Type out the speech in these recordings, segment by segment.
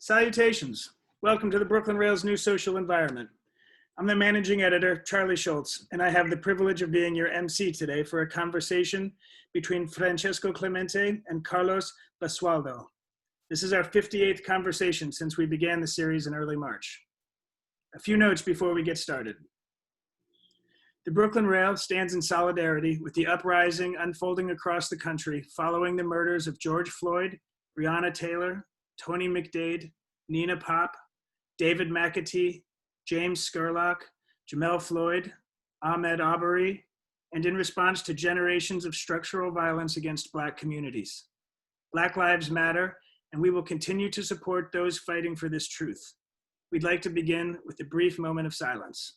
Salutations. Welcome to the Brooklyn Rail's new social environment. I'm the managing editor, Charlie Schultz, and I have the privilege of being your MC today for a conversation between Francesco Clemente and Carlos Basualdo. This is our 58th conversation since we began the series in early March. A few notes before we get started. The Brooklyn Rail stands in solidarity with the uprising unfolding across the country following the murders of George Floyd, Breonna Taylor, Tony McDade, Nina Pop, David McAtee, James Scurlock, Jamel Floyd, Ahmaud Arbery, and in response to generations of structural violence against Black communities. Black Lives Matter, and we will continue to support those fighting for this truth. We'd like to begin with a brief moment of silence.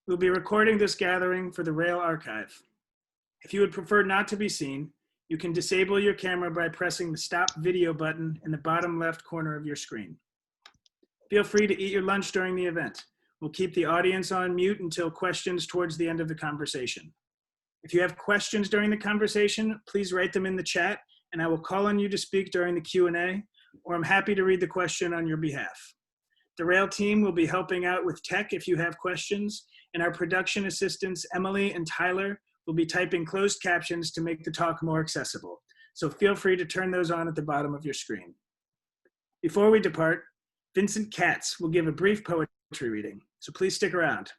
We'll be recording this gathering for the Rail archive. If you would prefer not to be seen, you can disable your camera by pressing the stop video button in the bottom left corner of your screen. Feel free to eat your lunch during the event. We'll keep the audience on mute until questions towards the end of the conversation. If you have questions during the conversation, please write them in the chat and I will call on you to speak during the Q&A, or I'm happy to read the question on your behalf. The Rail team will be helping out with tech if you have questions, and our production assistants, Emily and Tyler, will be typing closed captions to make the talk more accessible. So feel free to turn those on at the bottom of your screen. Before we depart, Vincent Katz will give a brief poetry reading, so please stick around.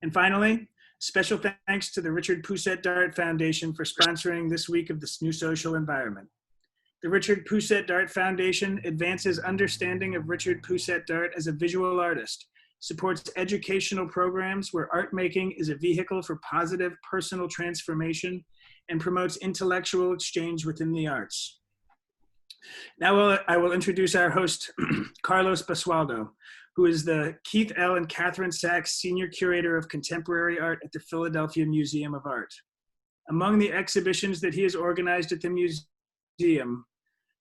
And finally, special thanks to the Richard Pousset Dart Foundation for sponsoring this week of this new social environment. The Richard Pousset Dart Foundation advances understanding of Richard Pousset Dart as a visual artist, supports educational programs where art making is a vehicle for positive personal transformation, and promotes intellectual exchange within the arts. Now I will introduce our host, Carlos Basualdo, who is the Keith L. and Catherine Sachs Senior Curator of Contemporary Art at the Philadelphia Museum of Art. Among the exhibitions that he has organized at the museum,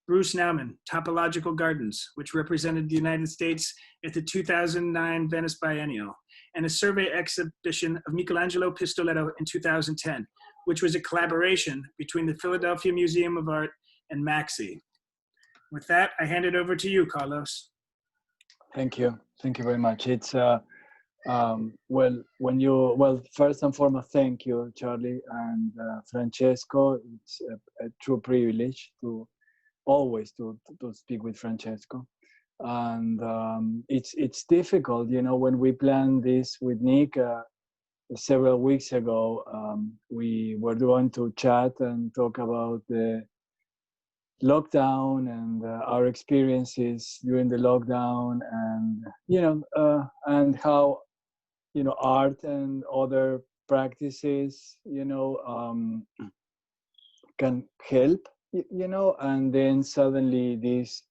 Bruce Nauman, Topological Gardens, which represented the United States at the 2009 Venice Biennial, and a survey exhibition of Michelangelo Pistoletto in 2010, which was a collaboration between the Philadelphia Museum of Art and Maxi. With that, I hand it over to you, Carlos. Thank you. Thank you very much. It's, first and foremost, thank you, Charlie and Francesco. It's a true privilege to always to speak with Francesco. And it's difficult, you know, when we planned this with Nick several weeks ago, we were going to chat and talk about the lockdown and our experiences during the lockdown, and and how art and other practices can help, and then suddenly this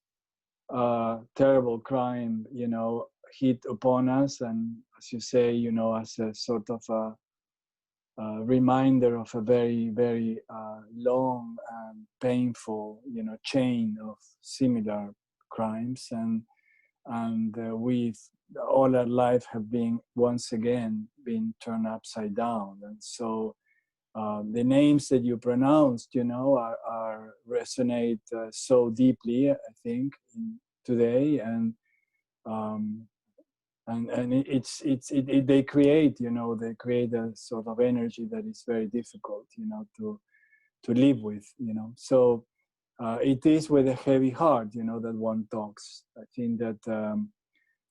terrible crime hit upon us, and as you say, as a sort of a reminder of a very, very long and painful, chain of similar crimes, and we've all our life have been once again been turned upside down, and so the names that you pronounced, are resonate so deeply, I think, today, and they create, they create a sort of energy that is very difficult, to live with, So it is with a heavy heart, that one talks. I think that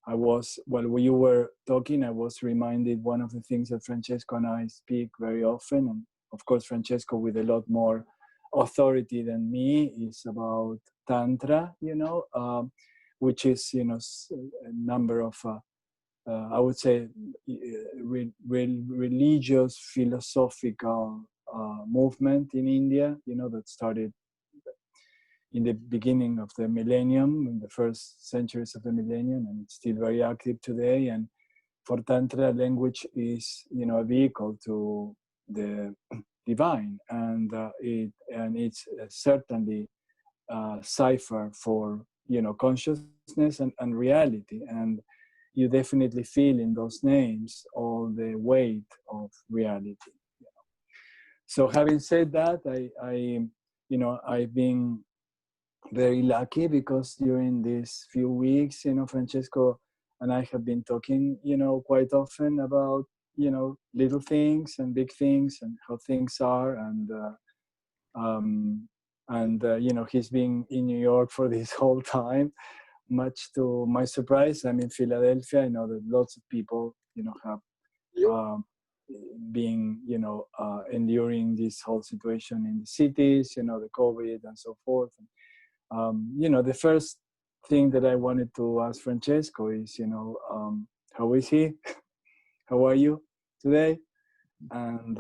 while you were talking, I was reminded one of the things that Francesco and I speak very often, and of course Francesco with a lot more authority than me, is about Tantra, which is, a number of I would say religious, philosophical movement in India, that started in the beginning of the millennium, in the first centuries of the millennium, and it's still very active today. And for Tantra, language is, a vehicle to the divine, and it's certainly a cipher for consciousness and reality. And you definitely feel in those names all the weight of reality. So having said that, I've been very lucky because during these few weeks, Francesco and I have been talking, quite often about, little things and big things and how things are. He's been in New York for this whole time. Much to my surprise, I'm in Philadelphia. I know that lots of people, have been, enduring this whole situation in the cities, the COVID and so forth. The first thing that I wanted to ask Francesco is, how is he? How are you today? And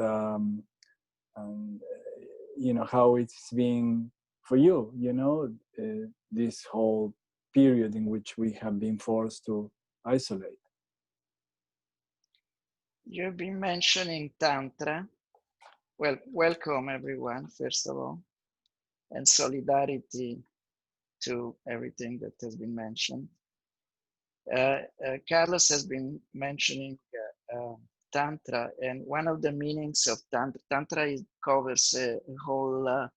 how it's been for you, this whole period in which we have been forced to isolate. You've been mentioning Tantra. Well, welcome everyone, first of all, and solidarity to everything that has been mentioned. Carlos has been mentioning Tantra, and one of the meanings of Tantra covers a whole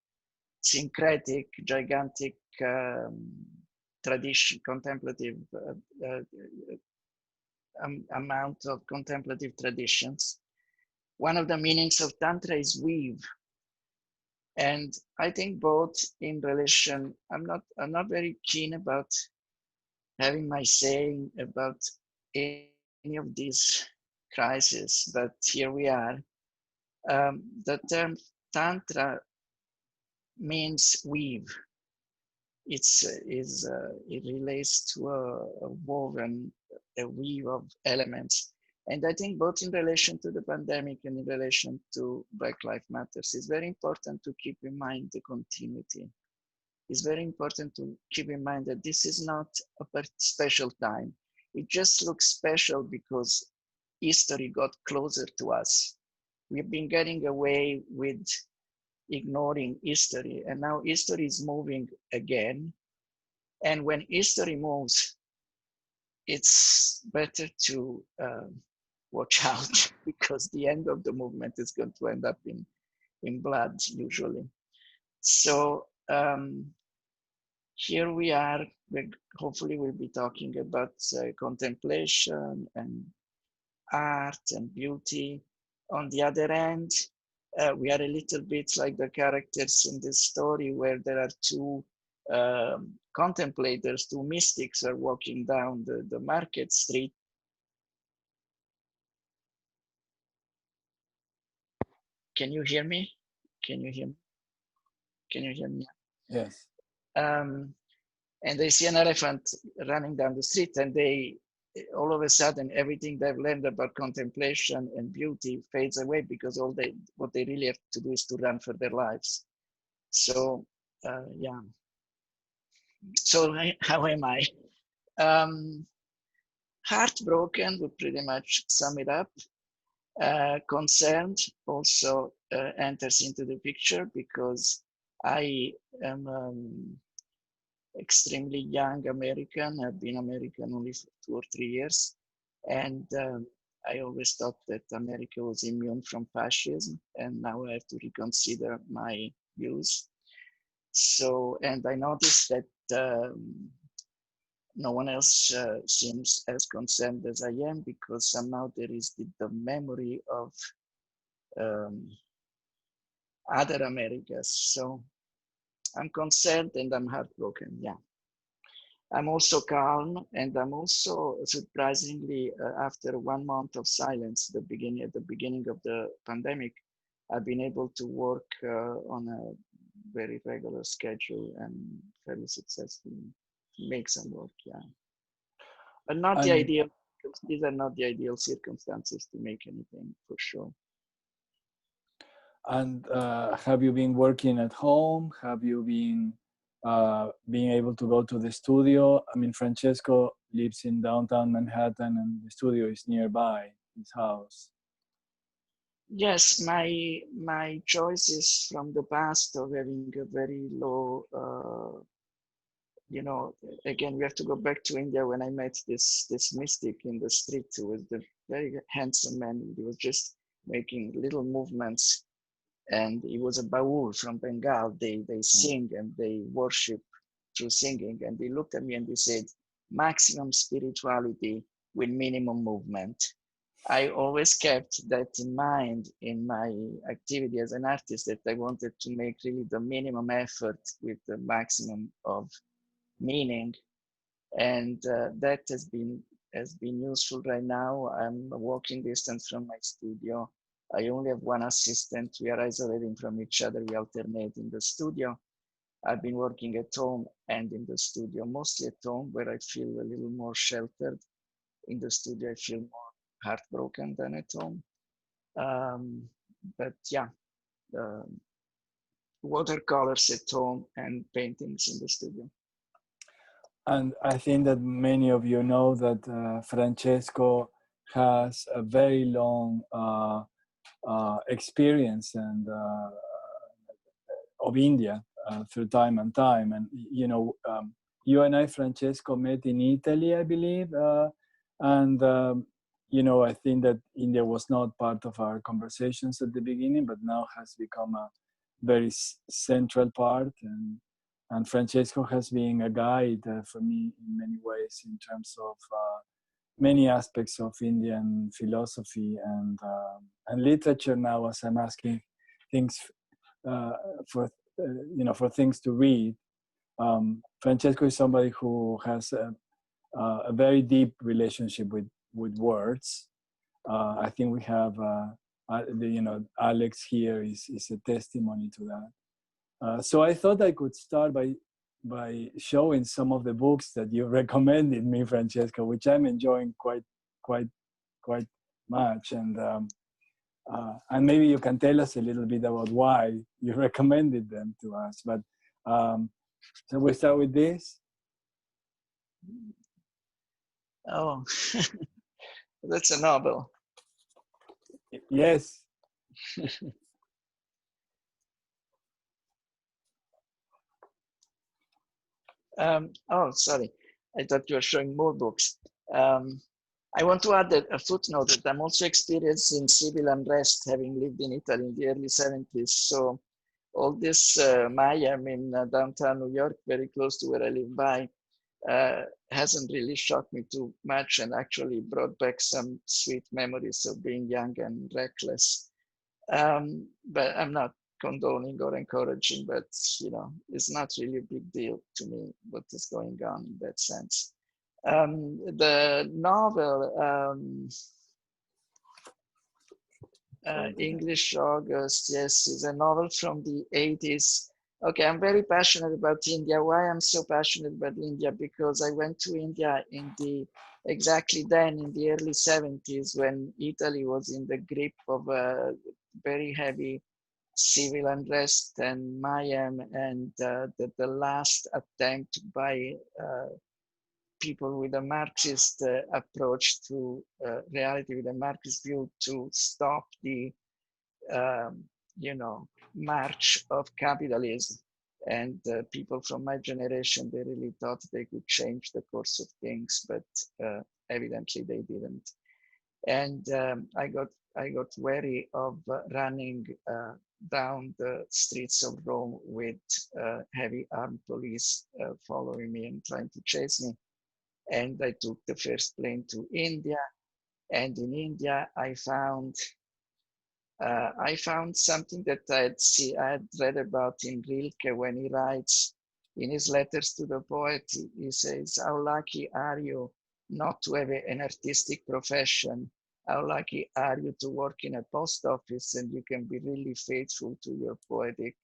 syncretic, gigantic tradition, contemplative amount of contemplative traditions. One of the meanings of Tantra is weave. And I think both in relation, I'm not very keen about having my saying about any of these crises, but here we are. The term Tantra means weave. It relates to a woven, a weave of elements. And I think both in relation to the pandemic and in relation to Black Lives Matter, it's very important to keep in mind the continuity. It's very important to keep in mind that this is not a special time. It just looks special because history got closer to us. We've been getting away with ignoring history, and now history is moving again. And when history moves, it's better to watch out because the end of the movement is going to end up in blood usually. So here we are. Hopefully we'll be talking about contemplation and art and beauty. On the other end, we are a little bit like the characters in this story where there are two contemplators, two mystics are walking down the market street. Can you hear me? Can you hear me? Can you hear me? Yes. And they see an elephant running down the street, and they, all of a sudden, everything they've learned about contemplation and beauty fades away because what they really have to do is to run for their lives. So, yeah. So how am I? Heartbroken would pretty much sum it up. Concerned also enters into the picture because I am extremely young American. I've been American only for 2 or 3 years. And I always thought that America was immune from fascism. And now I have to reconsider my views. So, and I noticed that no one else seems as concerned as I am because somehow there is the memory of other Americas. So I'm concerned and I'm heartbroken, yeah. I'm also calm and I'm also surprisingly, after 1 month of silence, at the beginning of the pandemic, I've been able to work on a very regular schedule and fairly successfully make some work, yeah. But not the ideal, these are not the ideal circumstances to make anything, for sure. And have you been working at home? Have you been being able to go to the studio? I mean, Francesco lives in downtown Manhattan and the studio is nearby his house. Yes, my choice is from the past of having a very low you know, again, we have to go back to India when I met this mystic in the street who was the very handsome man. He was just making little movements, and he was a baul from Bengal. They sing and they worship through singing. And he looked at me and he said, maximum spirituality with minimum movement. I always kept that in mind in my activity as an artist, that I wanted to make really the minimum effort with the maximum of meaning. And that has been useful right now. I'm a walking distance from my studio. I only have one assistant. We are isolating from each other. We alternate in the studio. I've been working at home and in the studio, mostly at home, where I feel a little more sheltered. In the studio, I feel more heartbroken than at home. But yeah, watercolors at home and paintings in the studio. And I think that many of you know that Francesco has a very long experience and of India through time and time. And you know, you and I, Francesco, met in Italy, I believe, and you know, I think that India was not part of our conversations at the beginning, but now has become a very central part. And Francesco has been a guide for me in many ways in terms of many aspects of Indian philosophy and literature now, as I'm asking things for you know, for things to read. Francesco is somebody who has a very deep relationship with words. I think we have you know, Alex here is a testimony to that. So I thought I could start by showing some of the books that you recommended me, Francesco, which I'm enjoying quite much. And maybe you can tell us a little bit about why you recommended them to us. But so we start with this. Oh, that's a novel. Yes. Oh, sorry. I thought you were showing more books. I want to add a footnote that I'm also experiencing civil unrest, having lived in Italy in the early 70s. So all this mayhem in downtown New York, very close to where I live by, hasn't really shocked me too much, and actually brought back some sweet memories of being young and reckless. But I'm not condoning or encouraging, but you know, it's not really a big deal to me what is going on in that sense. The novel, English August, yes, is a novel from the 80s. Okay, I'm very passionate about India. Why I'm so passionate about India? Because I went to India in exactly then in the early 70s, when Italy was in the grip of a very heavy civil unrest and mayhem, and the last attempt by people with a Marxist approach to reality, with a Marxist view, to stop the you know, march of capitalism. And people from my generation, they really thought they could change the course of things, but evidently they didn't. And I got wary of running down the streets of Rome with heavy armed police following me and trying to chase me. And I took the first plane to India. And in India, I found something that I had read about in Rilke, when he writes in his letters to the poet. He says, "How lucky are you not to have an artistic profession? How lucky are you to work in a post office and you can be really faithful to your poetic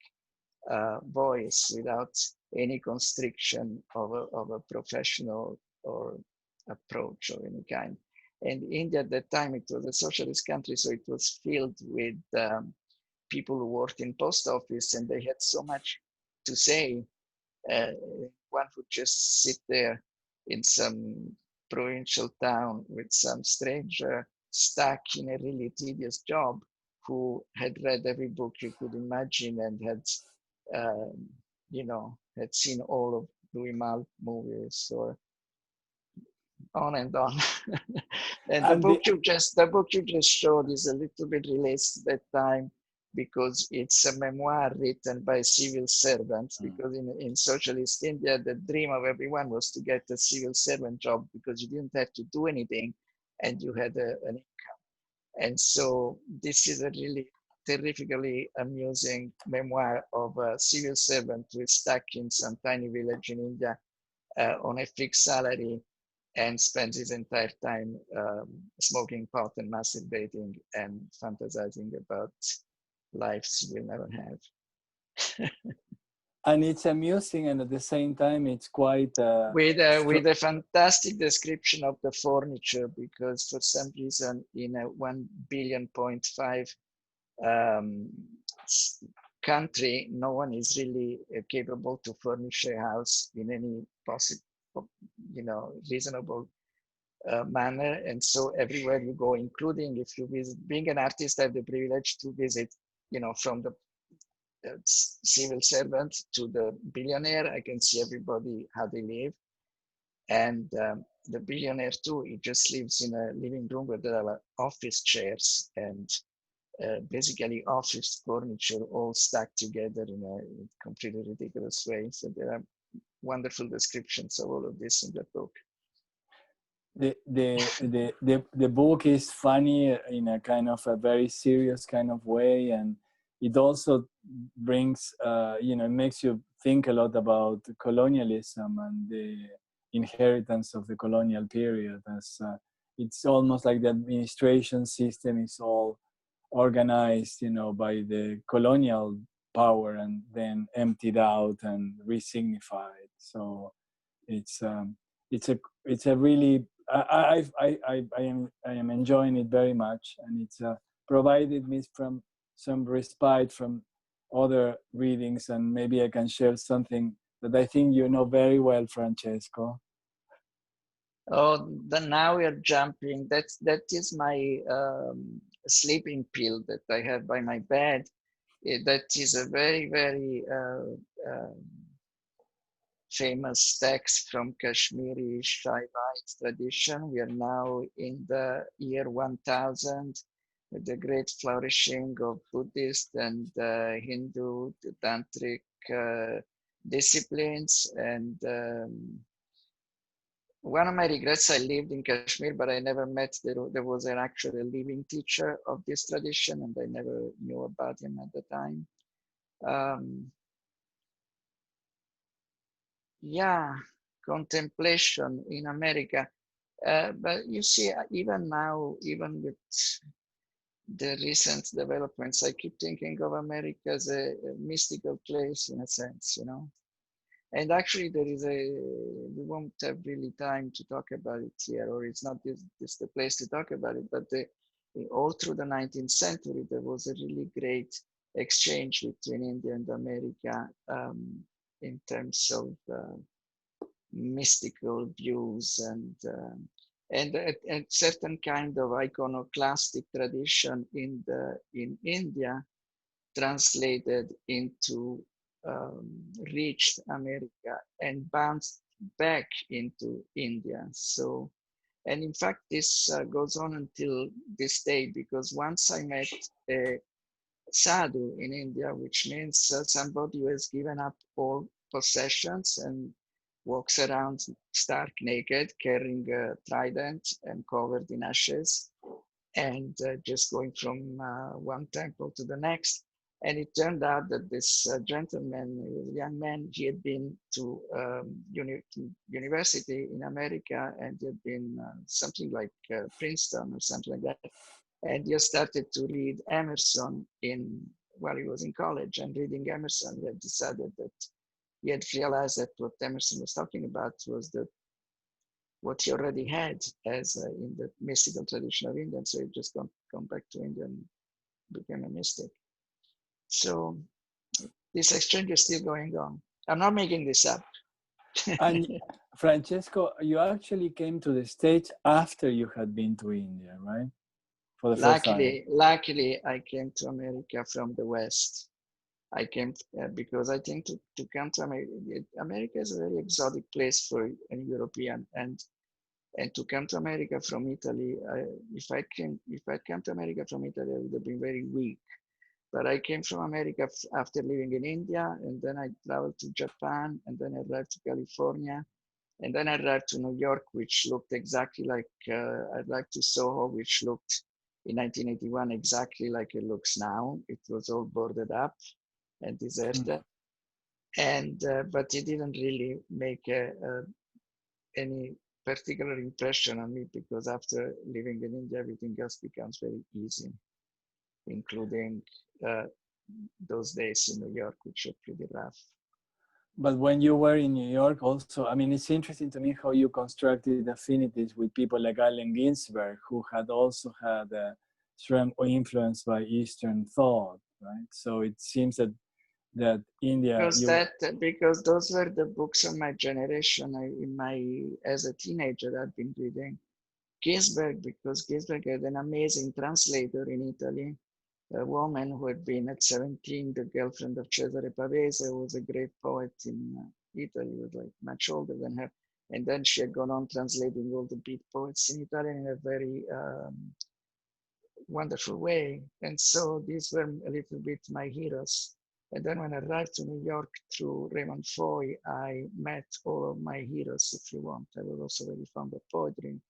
voice without any constriction of a professional or approach of any kind." And India at that time, it was a socialist country, so it was filled with people who worked in post office, and they had so much to say. One would just sit there in some provincial town with some stranger stuck in a really tedious job, who had read every book you could imagine and had, you know, had seen all of Louis Malle movies, or on and on. And the And book you just showed is a little bit relates to that time, because it's a memoir written by a civil servant. Because in socialist India, the dream of everyone was to get a civil servant job, because you didn't have to do anything and you had an income. And so this is a really terrifically amusing memoir of a civil servant who is stuck in some tiny village in India on a fixed salary, and spends his entire time smoking pot and masturbating and fantasizing about lives we'll never have. and it's amusing, and at the same time it's quite With a fantastic description of the furniture, because for some reason in a 1.5 billion country, no one is really capable to furnish a house in any possible, reasonable manner. And so everywhere you go, including if you visit, being an artist, I have the privilege to visit, from the civil servant to the billionaire. I can see everybody how they live. And the billionaire too, he just lives in a living room where there are office chairs and basically office furniture all stacked together in a completely ridiculous way. So there are wonderful descriptions of all of this in the book. The book is funny in a kind of a very serious kind of way, and it also brings it makes you think a lot about colonialism and the inheritance of the colonial period, as it's almost like the administration system is all organized by the colonial power and then emptied out and resignified. So it's a really I am enjoying it very much, and it's provided me from some respite from other readings, and maybe I can share something that I think you know very well, Francesco. Oh, then now we are jumping. That is my sleeping pill that I have by my bed. That is a very, very famous text from Kashmiri Shaivite tradition. We are now in the year 1000, with the great flourishing of Buddhist and Hindu, tantric disciplines. And one of my regrets, I lived in Kashmir, but I never met, there was an actual living teacher of this tradition, and I never knew about him at the time. Yeah, contemplation in America. But you see, even now, even with the recent developments, I keep thinking of America as a mystical place in a sense, And actually, we won't have really time to talk about it here, or it's not this the place to talk about it, but all through the 19th century, there was a really great exchange between India and America in terms of mystical views and a certain kind of iconoclastic tradition in India translated into reached America and bounced back into India. So, and in fact, this goes on until this day, because once I met a sadhu in India, which means somebody who has given up all possessions and walks around stark naked, carrying a trident and covered in ashes, and just going from one temple to the next. And it turned out that this gentleman, a young man, he had been to university in America, and he had been something like Princeton or something like that. And he started to read Emerson while he was in college. And reading Emerson, he had decided that he had realized that what Emerson was talking about was that what he already had as in the mystical tradition of India. So he just come back to India and became a mystic. So this exchange is still going on. I'm not making this up. And Francesco, you actually came to the States after you had been to India, right? For the first time. Luckily, I came to America from the West. I came because I think to come to America, America is a very exotic place for a European, and to come to America from Italy, if I come to America from Italy, I would have been very weak. But I came from America after living in India, and then I traveled to Japan, and then I arrived to California, and then I arrived to New York, which looked exactly like I arrived to Soho, which looked in 1981 exactly like it looks now. It was all boarded up and deserted, and but it didn't really make any particular impression on me, because after living in India, everything else becomes very easy, including those days in New York, which are pretty rough. But when you were in New York also, I mean, it's interesting to me how you constructed affinities with people like Allen Ginsberg, who had also had a strong influence by Eastern thought, right? So it seems that India, Because those were the books of my generation. As a teenager, I'd been reading Ginsberg, because Ginsberg had an amazing translator in Italy, a woman who had been at 17 the girlfriend of Cesare Pavese, who was a great poet in Italy, was like much older than her. And then she had gone on translating all the big poets in Italian in a very wonderful way. And so these were a little bit my heroes. And then when I arrived to New York through Raymond Foy, I met all of my heroes, if you want. I was also very fond of poetry.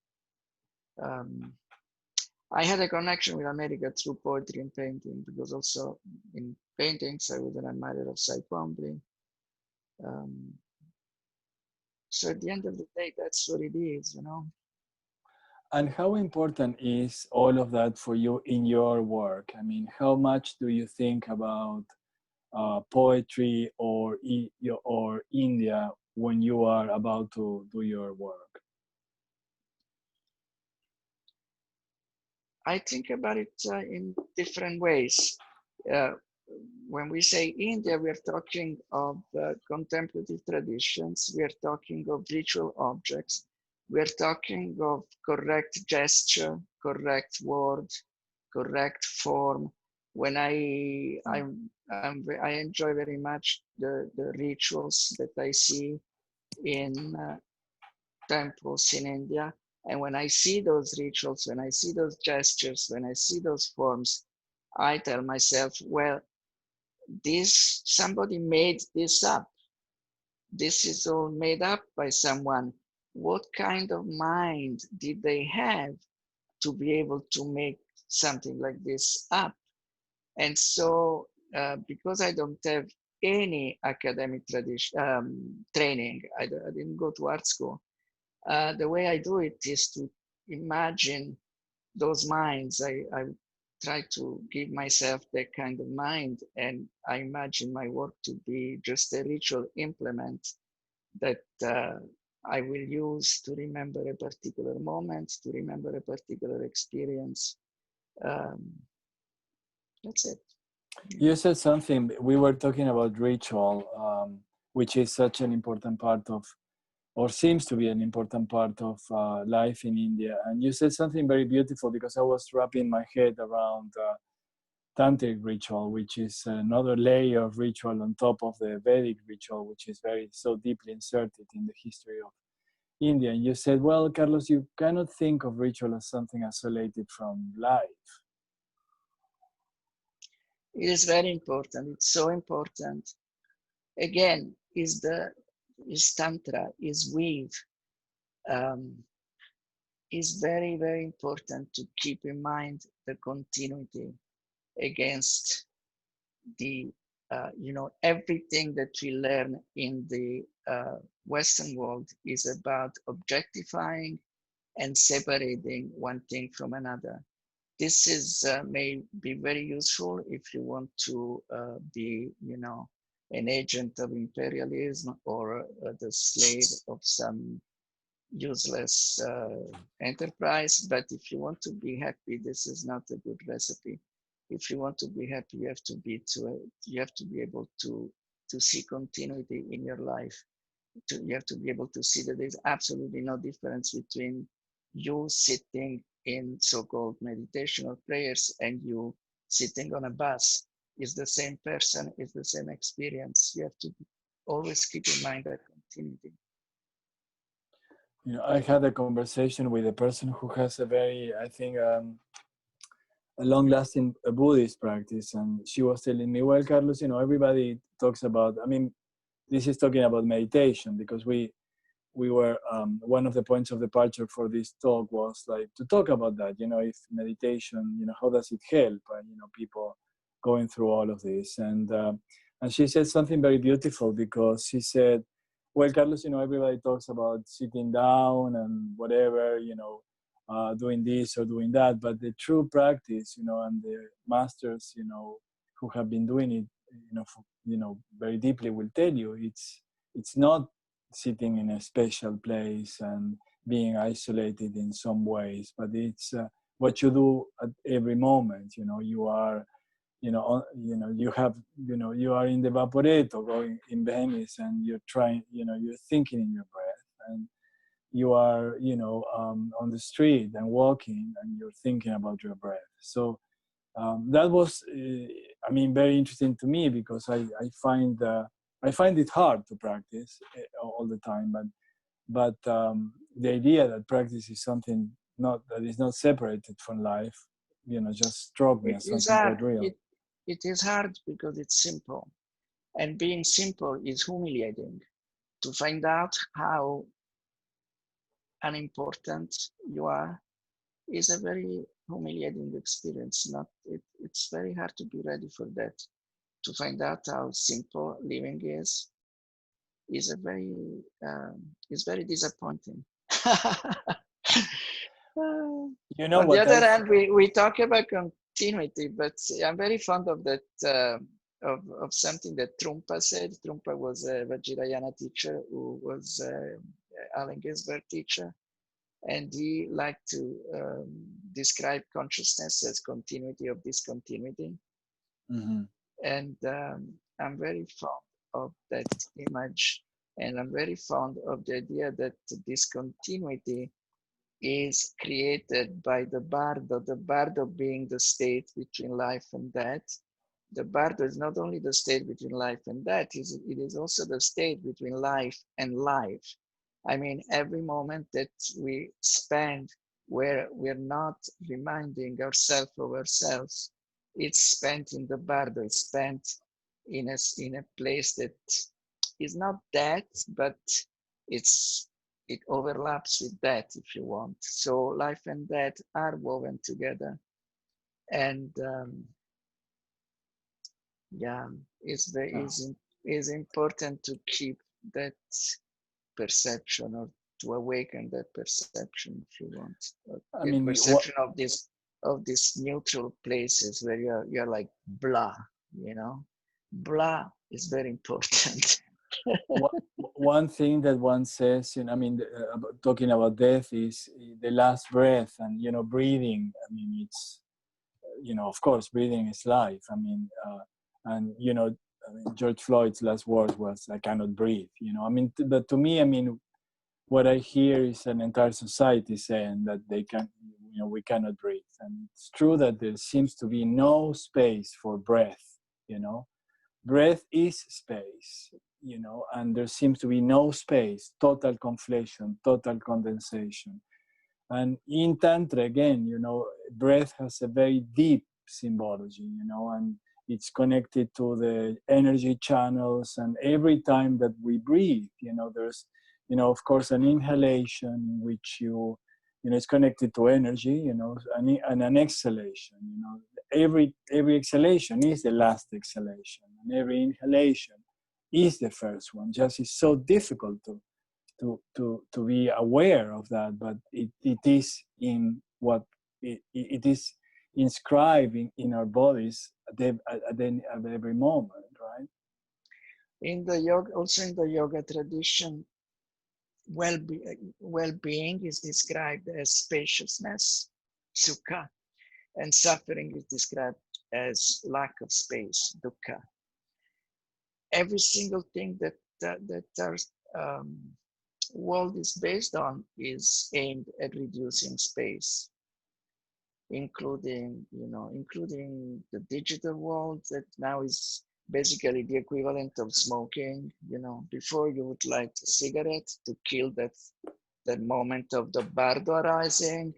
I had a connection with America through poetry and painting, because also in paintings, I was an admirer of Cy Twombly. So at the end of the day, that's what it is, you know. And how important is all of that for you in your work? I mean, how much do you think about poetry or India when you are about to do your work? I think about it in different ways. When we say India, we are talking of contemplative traditions. We are talking of ritual objects. We are talking of correct gesture, correct word, correct form. When I enjoy very much the rituals that I see in temples in India. And when I see those rituals, when I see those gestures, when I see those forms, I tell myself, well, somebody made this up. This is all made up by someone. What kind of mind did they have to be able to make something like this up? And so, because I don't have any academic training, I didn't go to art school. The way I do it is to imagine those minds. I try to give myself that kind of mind, and I imagine my work to be just a ritual implement that I will use to remember a particular moment, to remember a particular experience. That's it. You said something, we were talking about ritual, which is such an important part of, or seems to be an important part of life in India. And you said something very beautiful, because I was wrapping my head around tantric ritual, which is another layer of ritual on top of the Vedic ritual, which is so deeply inserted in the history of India. And you said, well, Carlos, you cannot think of ritual as something isolated from life. It is very important. It's so important. Again, is Tantra, is weave. Is very, very important to keep in mind the continuity against the, everything that we learn in the Western world is about objectifying and separating one thing from another. This is may be very useful if you want to be, an agent of imperialism or the slave of some useless enterprise. But if you want to be happy, this is not a good recipe. If you want to be happy, you have to be able to see continuity in your life. You have to be able to see that there's absolutely no difference between you sitting in so-called meditation or prayers and you sitting on a bus. is the same person, is the same experience. You have to always keep in mind that continuity. You know, I had a conversation with a person who has a very, I think, a long-lasting Buddhist practice, and she was telling me, well, Carlos, you know, everybody talks about, I mean, this is talking about meditation, because we were, one of the points of departure for this talk was like to talk about that, you know, if meditation, you know, how does it help, you know, people going through all of this. And she said something very beautiful, because she said, well, Carlos, you know, everybody talks about sitting down and whatever, you know, doing this or doing that, but the true practice, you know, and the masters, you know, who have been doing it, you know, very deeply will tell you it's not sitting in a special place and being isolated in some ways, but it's what you do at every moment. You know, you are, you know, you have, you know, you are in the Vaporetto going in Venice, and you're trying, you know, you're thinking in your breath, and you are, you know, on the street and walking, and you're thinking about your breath. So that was, I mean, very interesting to me, because I find it hard to practice all the time, but the idea that practice is something that is not separated from life, you know, just struck me It as is something hard. quite real. It is hard because it's simple, and being simple is humiliating. To find out how unimportant you are is a very humiliating experience. It's very hard to be ready for that. To find out how simple living is a very is very disappointing. You know On the what other hand, we talk about continuity, but I'm very fond of that of something that Trungpa said. Trungpa was a Vajrayana teacher who was Allen Ginsberg teacher, and he liked to describe consciousness as continuity of discontinuity. Mm-hmm. And I'm very fond of that image, and I'm very fond of the idea that discontinuity is created by the bardo being the state between life and death. The bardo is not only the state between life and death, it is also the state between life and life. I mean, every moment that we spend where we're not reminding ourselves of ourselves, it's spent in the bardo, it's spent in a place that is not death, but it overlaps with death, if you want. So life and death are woven together, and yeah, it's important to keep that perception, or to awaken that perception, if you want. I The mean, perception of this neutral places where you're like blah, you know. Blah is very important. one thing that one says, you know, I mean, talking about death, is the last breath, and, you know, breathing. I mean, it's, you know, of course, breathing is life. I mean, and, you know, I mean, George Floyd's last words was, "I cannot breathe." You know, I mean, but to me, I mean, what I hear is an entire society saying that they can, you know, we cannot breathe. And it's true that there seems to be no space for breath. You know, breath is space, you know, and there seems to be no space, total conflation, total condensation. And in Tantra, again, you know, breath has a very deep symbology, you know, and it's connected to the energy channels. And every time that we breathe, you know, there's, you know, of course, an inhalation in which you know, it's connected to energy, you know, and an exhalation, you know. Every exhalation is the last exhalation, and every inhalation is the first one. Just it's so difficult to be aware of that, but it is in what it is inscribed in our bodies at every moment, right? In the yoga, also in the yoga tradition, well-being is described as spaciousness, sukha, and suffering is described as lack of space, dukkha. Every single thing that our world is based on is aimed at reducing space. including, including the digital world that now is basically the equivalent of smoking. Before you would light a cigarette to kill that moment of the bardo arising.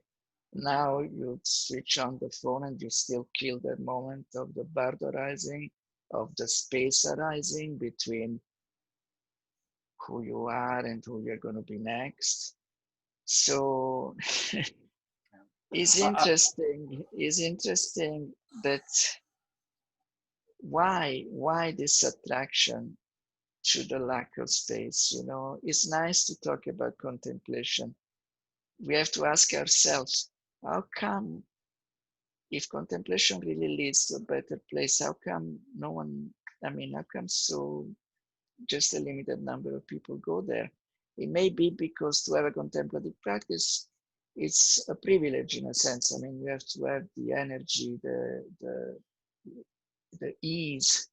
Now you switch on the phone and you still kill that moment of the bardo arising, of the space arising between who you are and who you're going to be next. So it's interesting that why this attraction to the lack of space. It's nice to talk about contemplation. We have to ask ourselves, how come, if contemplation really leads to a better place, how come how come so just a limited number of people go there? It may be because to have a contemplative practice, it's a privilege in a sense. You have to have the energy, the ease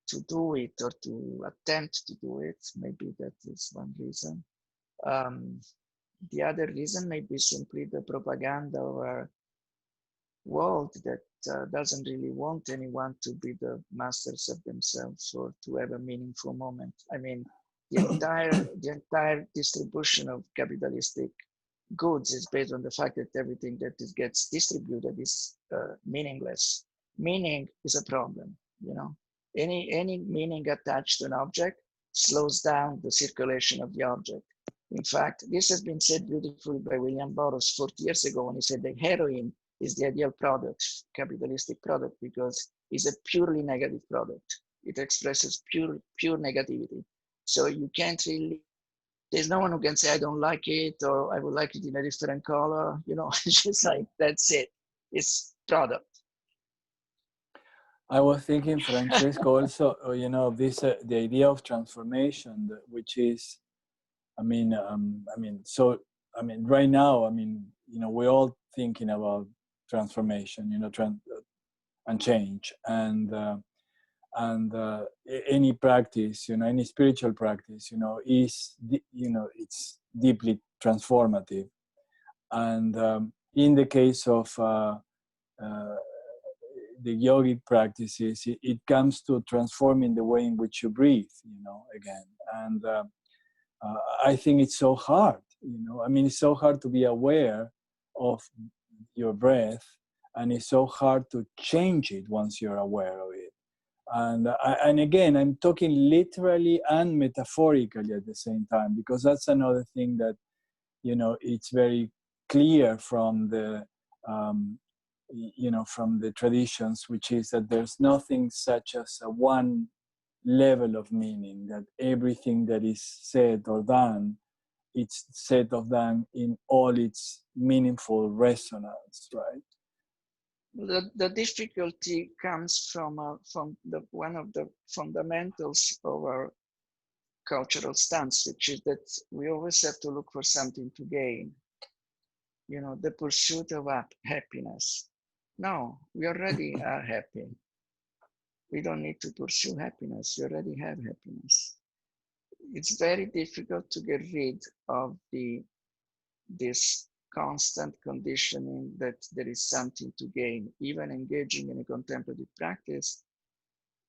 to do it or to attempt to do it. Maybe that is one reason. The other reason may be simply the propaganda of our world that doesn't really want anyone to be the masters of themselves or to have a meaningful moment. The entire distribution of capitalistic goods is based on the fact that everything that gets distributed is meaningless. Meaning is a problem. Any meaning attached to an object slows down the circulation of the object. In fact, this has been said beautifully by William Burroughs 40 years ago when he said that heroin is the ideal product, capitalistic product, because it's a purely negative product. It expresses pure negativity. So you can't really, there's no one who can say, I don't like it, or I would like it in a different color. It's just like, that's it. It's product. I was thinking, Francesco, also, this the idea of transformation, which is, right now, we're all thinking about transformation, and change, and any practice, any spiritual practice, is, it's deeply transformative, and in the case of the yogic practices, it comes to transforming the way in which you breathe, again. And I think it's so hard, it's so hard to be aware of your breath, and it's so hard to change it once you're aware of it. And again, I'm talking literally and metaphorically at the same time, because that's another thing that, it's very clear from the from the traditions, which is that there's nothing such as a one level of meaning, that everything that is said or done, it's said or done in all its meaningful resonance, right? The difficulty comes from one of the fundamentals of our cultural stance, which is that we always have to look for something to gain. The pursuit of happiness. No, we already are happy. We don't need to pursue happiness. We already have happiness. It's very difficult to get rid of this constant conditioning that there is something to gain. Even engaging in a contemplative practice,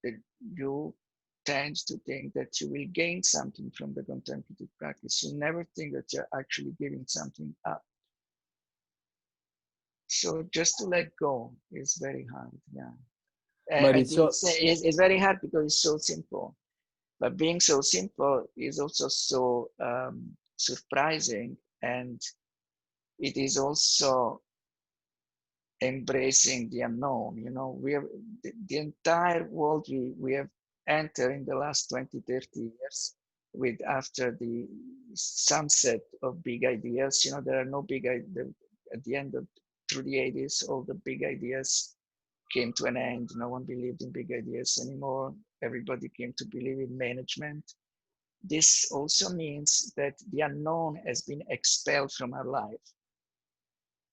that you tend to think that you will gain something from the contemplative practice. You never think that you're actually giving something up. So just to let go is very hard, yeah. But it's very hard because it's so simple. But being so simple is also so surprising, and it is also embracing the unknown. We are the entire world we have entered in the last 20, 30 years with after the sunset of big ideas. There are no big ideas at the end of through the 80s. All the big ideas came to an end. No one believed in big ideas anymore. Everybody came to believe in management. This also means that the unknown has been expelled from our life.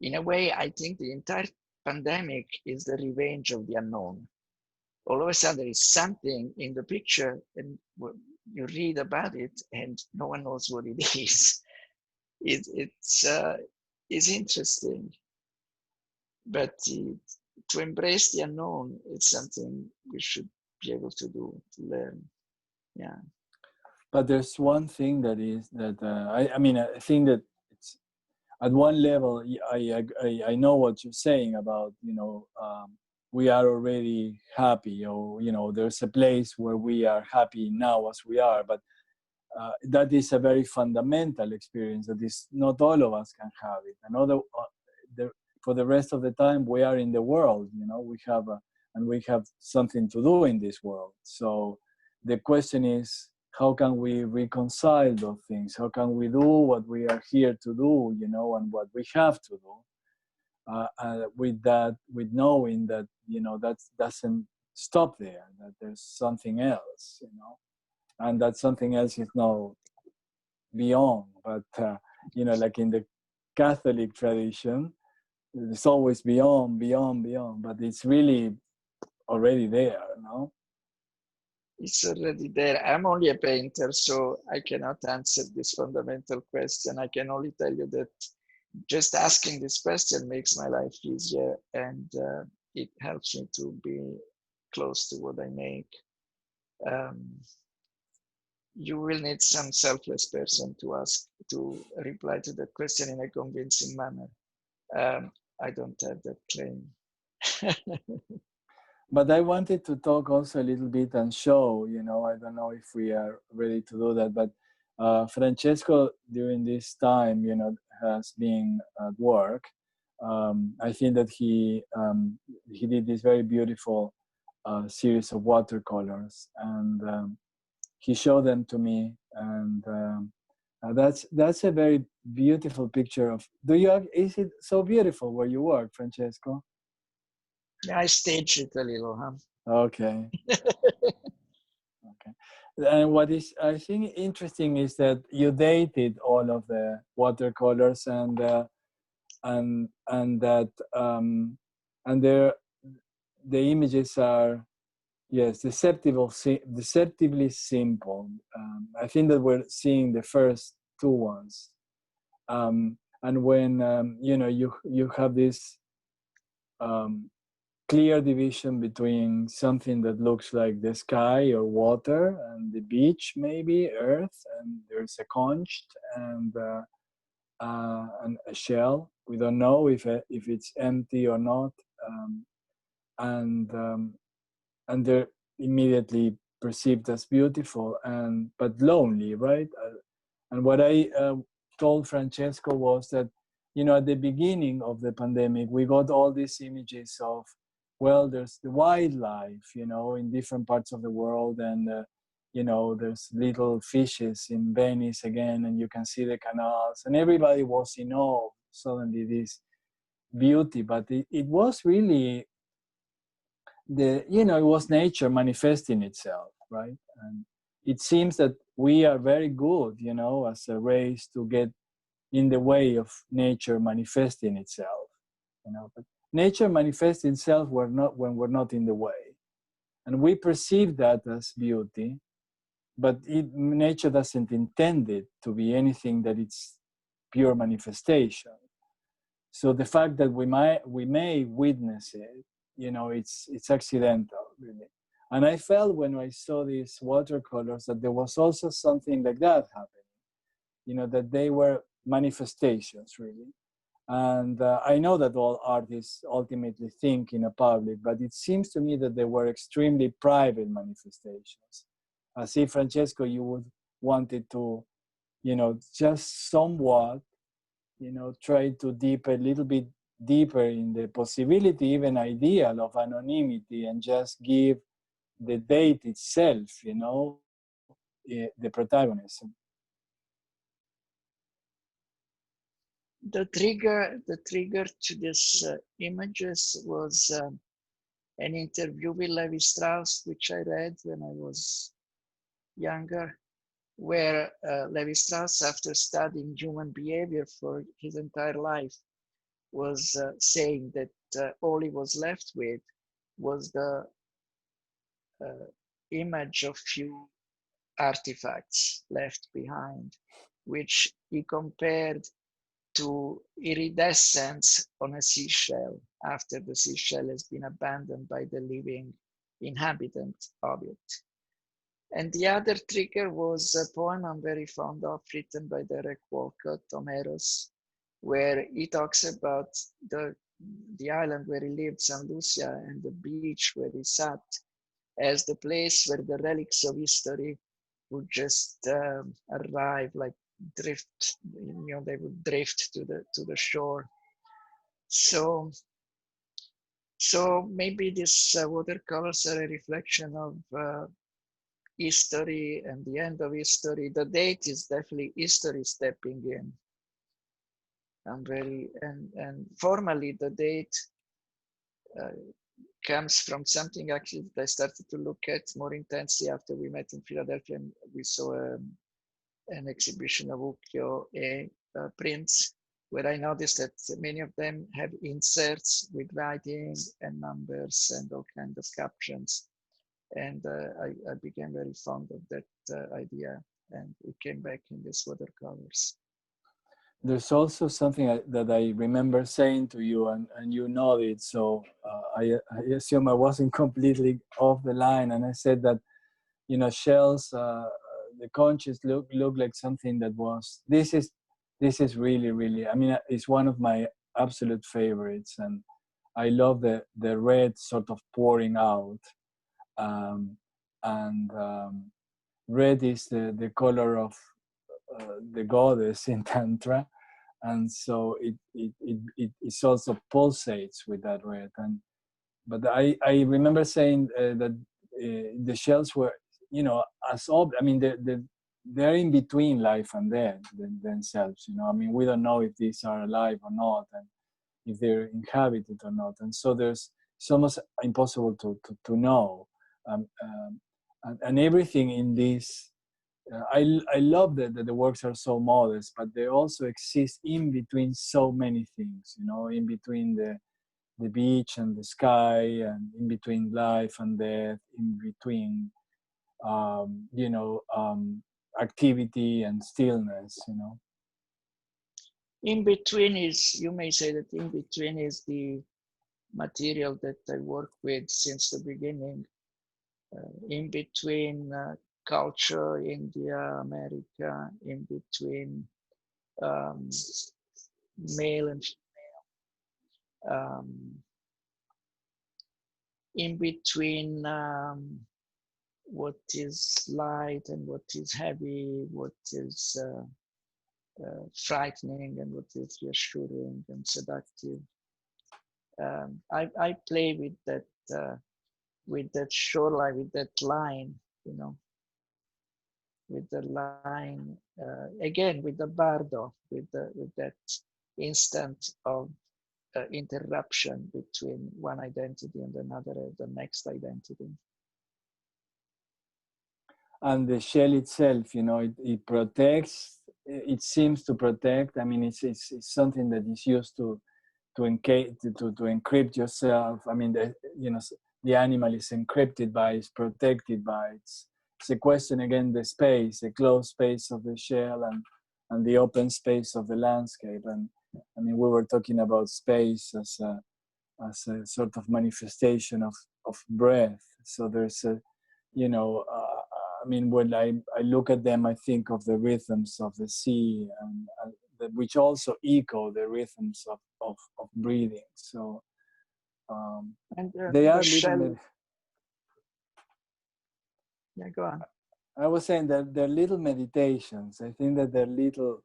In a way, I think the entire pandemic is the revenge of the unknown. All of a sudden, there is something in the picture, and you read about it, and no one knows what it is. It's interesting. but to embrace the unknown, it's something we should be able to do, to learn. Yeah. But there's one thing that is that I mean, I think that it's at one level. I know what you're saying about, you know, we are already happy, or, you know, there's a place where we are happy now as we are, but that is a very fundamental experience that is not all of us can have it. Another, for the rest of the time, we are in the world, you know, and we have something to do in this world. So the question is, how can we reconcile those things? How can we do what we are here to do, you know, and what we have to do? With that, with knowing that, you know, that doesn't stop there, that there's something else, you know, and that something else is not beyond, but you know, like in the Catholic tradition, it's always beyond, beyond, beyond, but it's really already there, no? It's already there. I'm only a painter, so I cannot answer this fundamental question. I can only tell you that just asking this question makes my life easier, and it helps me to be close to what I make. You will need some selfless person to reply to that question in a convincing manner. I don't have that claim. But I wanted to talk also a little bit and show, you know, I don't know if we are ready to do that, but Francesco during this time, you know, has been at work. I think that he did this very beautiful series of watercolors, and he showed them to me, and that's a very beautiful picture of. Is it so beautiful where you work, Francesco? Yeah, I staged it a little, huh? Okay. Okay. And what is, I think, interesting is that you dated all of the watercolors, and that and the images are, yes, deceptively simple. I think that we're seeing the first two ones, and when you know, you have this clear division between something that looks like the sky or water, and the beach, maybe earth, and there's a conch and a shell. We don't know if it's empty or not, and they're immediately perceived as beautiful and but lonely, right? And what I told Francesco was that, you know, at the beginning of the pandemic, we got all these images of, well, there's the wildlife, you know, in different parts of the world, and you know, there's little fishes in Venice again, and you can see the canals, and everybody was in awe of suddenly this beauty. But it was really it was nature manifesting itself, right? And it seems that we are very good, you know, as a race, to get in the way of nature manifesting itself, you know. But nature manifests itself when we're not in the way, and we perceive that as beauty, but nature doesn't intend it to be anything that it's pure manifestation. So the fact that we may witness it, you know, it's accidental, really. And I felt when I saw these watercolors that there was also something like that happening, you know, that they were manifestations, really. And I know that all artists ultimately think in a public, but it seems to me that they were extremely private manifestations. As if, Francesco, you would wanted to, you know, just somewhat, you know, try to deep a little bit deeper in the possibility, even ideal, of anonymity, and just give the date itself, you know, the protagonism. The trigger to this images was an interview with Levi Strauss, which I read when I was younger, where Levi Strauss, after studying human behavior for his entire life, was saying that all he was left with was the image of few artifacts left behind, which he compared to iridescence on a seashell after the seashell has been abandoned by the living inhabitant of it. And the other trigger was a poem I'm very fond of, written by Derek Walcott, Homeros, where he talks about the island where he lived, St. Lucia, and the beach where he sat as the place where the relics of history would just arrive, like drift, they would drift to the shore. So maybe this watercolors are a reflection of history and the end of history. The date is definitely history stepping in. And formally the date comes from something actually that I started to look at more intensely after we met in Philadelphia, and we saw an exhibition of ukiyo-e prints, where I noticed that many of them have inserts with writing and numbers and all kinds of captions. And I became very fond of that idea, and it came back in these watercolors. There's also something that I remember saying to you, and you nodded, so I assume I wasn't completely off the line. And I said that, you know, shells, the conches look like something that was. This is really. I mean, it's one of my absolute favorites, and I love the red sort of pouring out, red is the color of the goddess in Tantra, and so it also pulsates with that red. But I remember saying that the shells were, you know, I mean, they're in between life and death themselves. You know, I mean, we don't know if these are alive or not, and if they're inhabited or not, and so it's almost impossible to know. And everything in this. I love that the works are so modest, but they also exist in between so many things, you know, in between the beach and the sky, and in between life and death, in between, activity and stillness, you know. In between is, you may say that in between is the material that I work with since the beginning. In between culture, India, America, in between male and female, in between what is light and what is heavy, what is frightening and what is reassuring and seductive. I play with that shoreline, with that line, you know, with the line, again, with the bardo, with that instant of interruption between one identity and another, the next identity. And the shell itself, you know, it protects. It seems to protect. I mean, it's something that is used to encrypt yourself. I mean, the animal is encrypted by, it's protected by. It's a question again, the space, the closed space of the shell and the open space of the landscape. And I mean, we were talking about space as a sort of manifestation of breath. So there's a, you know, I mean, when I look at them, I think of the rhythms of the sea, and which also echo the rhythms of breathing. So they are little. Yeah, go on. I was saying that they're little meditations. I think that they're little,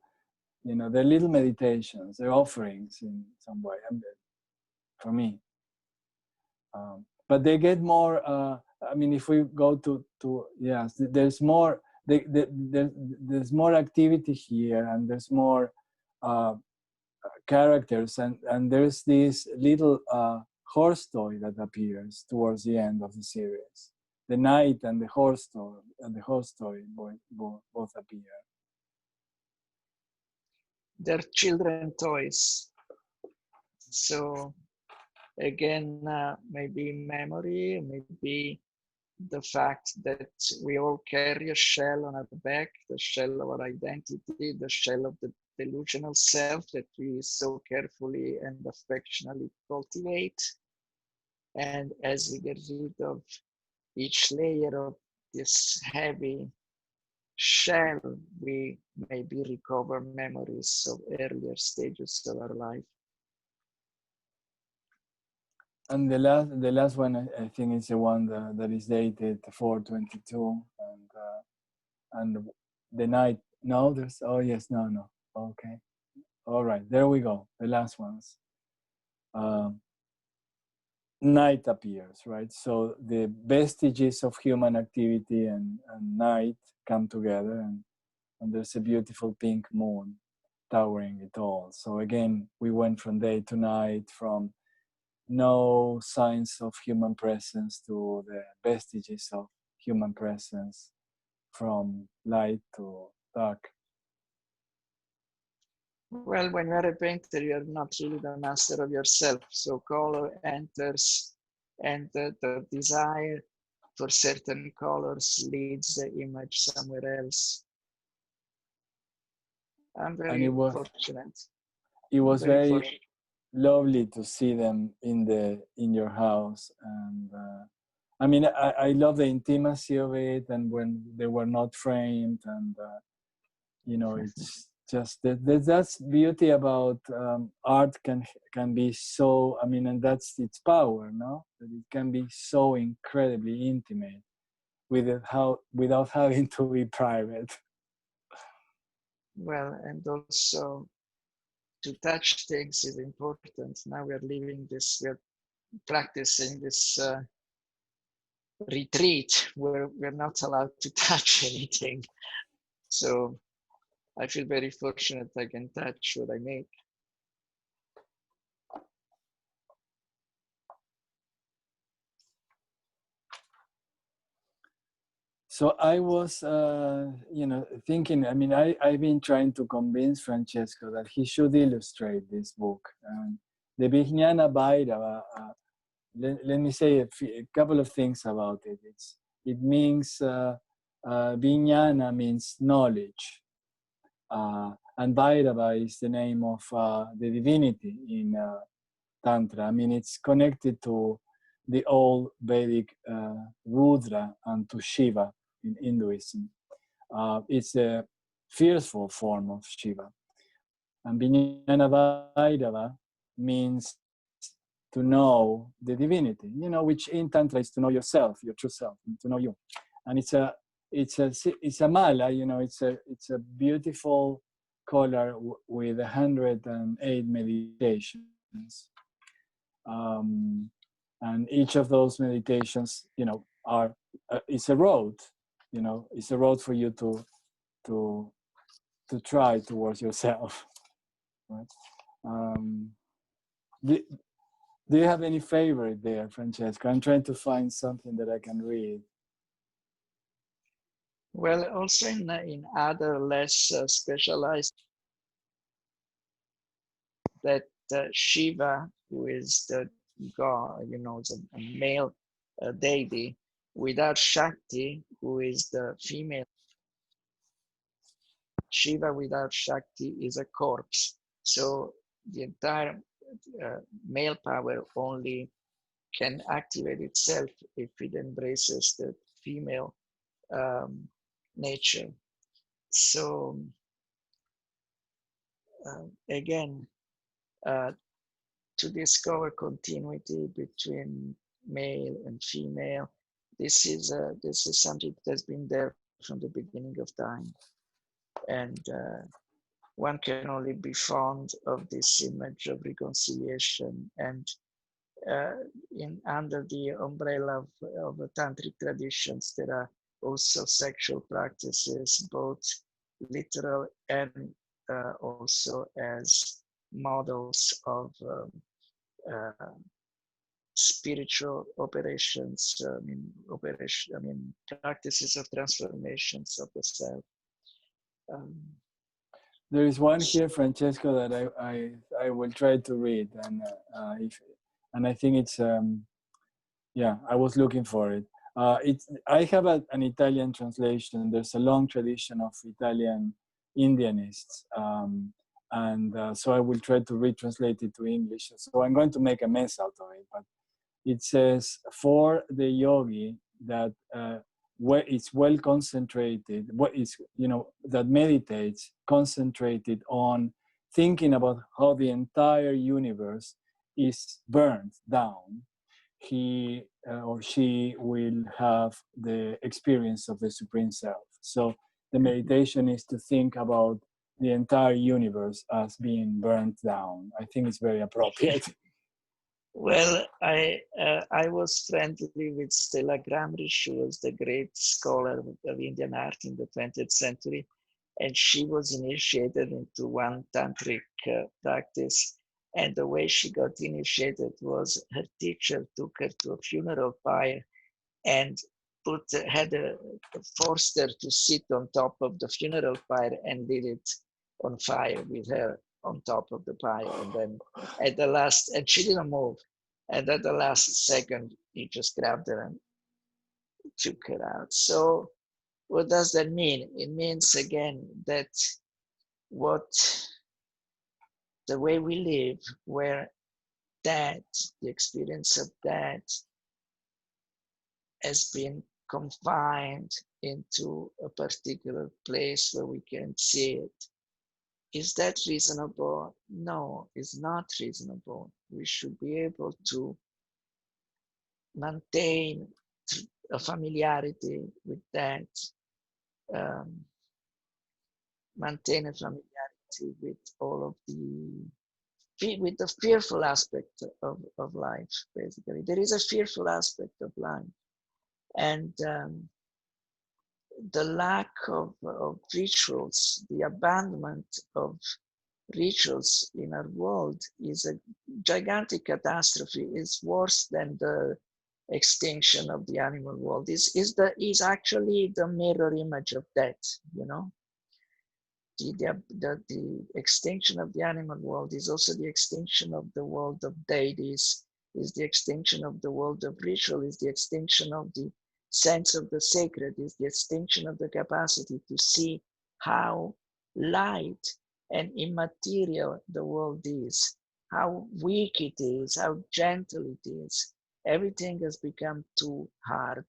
you know, they're little meditations. They're offerings in some way, for me. But they get more. I mean, if we go to yes, there's more. There's more activity here, and there's more characters, and there's this little horse toy that appears towards the end of the series. The knight and the horse toy both appear. They're children toys. So again, maybe memory, maybe the fact that we all carry a shell on our back, the shell of our identity, the shell of the delusional self that we so carefully and affectionately cultivate. And as we get rid of each layer of this heavy shell, we maybe recover memories of earlier stages of our life. And the last one, I think, is the one that is dated 4/22, and the night. No, there's. Oh yes, no. Okay, all right. There we go. The last ones. Night appears, right? So the vestiges of human activity and night come together, and there's a beautiful pink moon towering it all. So again, we went from day to night, from no signs of human presence to the vestiges of human presence, from light to dark. Well, when you are a painter, you are not really the master of yourself. So color enters, and the desire for certain colors leads the image somewhere else. I'm very fortunate. It was very lovely to see them in your house, and I mean, I love the intimacy of it, and when they were not framed, and you know, it's just that's beauty about art. Can be so, I mean, and that's its power, no? That it can be so incredibly intimate without having to be private. Well, and also to touch things is important. Now we're practicing this retreat where we're not allowed to touch anything. So I feel very fortunate I can touch what I make. So I was, thinking, I mean, I've been trying to convince Francesco that he should illustrate this book. The Vijnana Bhairava, let me say a couple of things about it. It means, Vijnana means knowledge. And Bhairava is the name of the divinity in Tantra. I mean, it's connected to the old Vedic Rudra and to Shiva in Hinduism. It's a fearful form of Shiva. And Vijnana Bhairava means to know the divinity, you know, which in Tantra is to know yourself, your true self, to know you. And it's a mala, you know, it's a beautiful collar with 108 meditations. And each of those meditations, you know, it's a road, you know, it's a road for you to try towards yourself. Right? Do you have any favorite there, Francesco? I'm trying to find something that I can read. Well, also in other less specialized, that Shiva, who is the god, you know, the male deity, without Shakti, who is the female. Shiva without Shakti is a corpse. So the entire male power only can activate itself if it embraces the female nature. So again, to discover continuity between male and female, this is something that's been there from the beginning of time, and one can only be fond of this image of reconciliation. And under the umbrella of tantric traditions, there are also sexual practices, both literal and also as models of spiritual operations. Practices of transformations of the self. There is one here, Francesco, that I will try to read, and I think it's I was looking for it. I have an Italian translation. There's a long tradition of Italian Indianists, And so I will try to retranslate it to English. So I'm going to make a mess out of it, but it says, for the yogi that where it's well concentrated, what is, that meditates, concentrated on thinking about how the entire universe is burned down, he or she will have the experience of the Supreme Self. So the meditation is to think about the entire universe as being burnt down. I think it's very appropriate. Well, I was friendly with Stella Gramrich. She was the great scholar of Indian art in the 20th century, and she was initiated into one tantric practice. And the way she got initiated was her teacher took her to a funeral pyre and forced her to sit on top of the funeral pyre and lit it on fire with her on top of the pyre. And then at the last, and she didn't move. And at the last second, he just grabbed her and took her out. So what does that mean? It means, again, that the way we live, where that, the experience of that has been confined into a particular place where we can see it. Is that reasonable? No, it's not reasonable. We should be able to maintain a familiarity with that, maintain a familiarity with all of with the fearful aspect of life, basically. There is a fearful aspect of life. And the lack of rituals, the abandonment of rituals in our world is a gigantic catastrophe. It's worse than the extinction of the animal world. Is actually the mirror image of death, The extinction of the animal world is also the extinction of the world of deities, is the extinction of the world of ritual, is the extinction of the sense of the sacred, is the extinction of the capacity to see how light and immaterial the world is, how weak it is, how gentle it is. Everything has become too hard.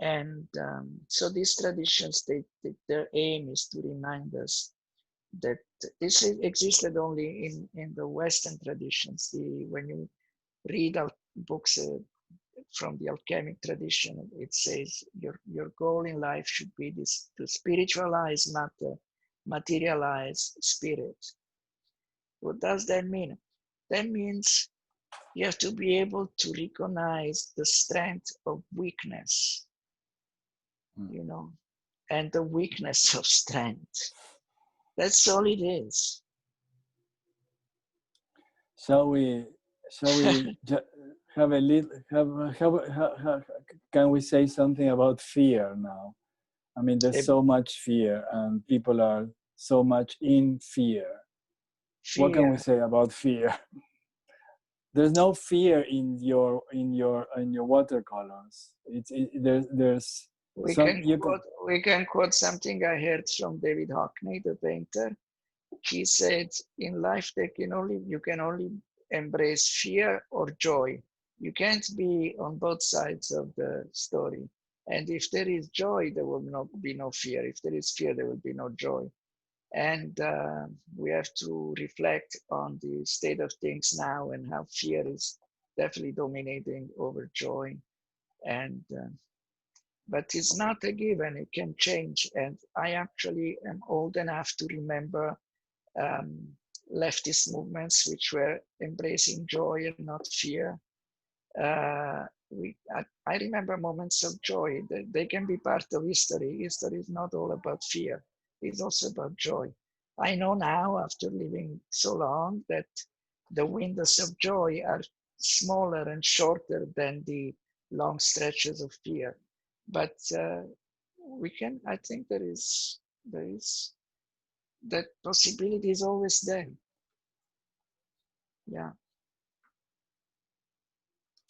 And so these traditions, their aim is to remind us that this existed only in the Western traditions. When you read books from the alchemic tradition, it says your goal in life should be this: to spiritualize matter, materialize spirit. What does that mean? That means you have to be able to recognize the strength of weakness, and the weakness of strength. That's all it is. Shall we have a little? Can we say something about fear now? I mean, there's so much fear, and people are so much in fear. What can we say about fear? There's no fear in your watercolors. There's. We can quote something I heard from David Hockney, the painter. He said, in life you can only embrace fear or joy. You can't be on both sides of the story. And if there is joy, there will be no fear. If there is fear, there will be no joy. And we have to reflect on the state of things now and how fear is definitely dominating over joy. And but it's not a given, it can change. And I actually am old enough to remember leftist movements which were embracing joy and not fear. I remember moments of joy. They can be part of history. History is not all about fear. It's also about joy. I know now, after living so long, that the windows of joy are smaller and shorter than the long stretches of fear. But I think there is that possibility is always there. Yeah.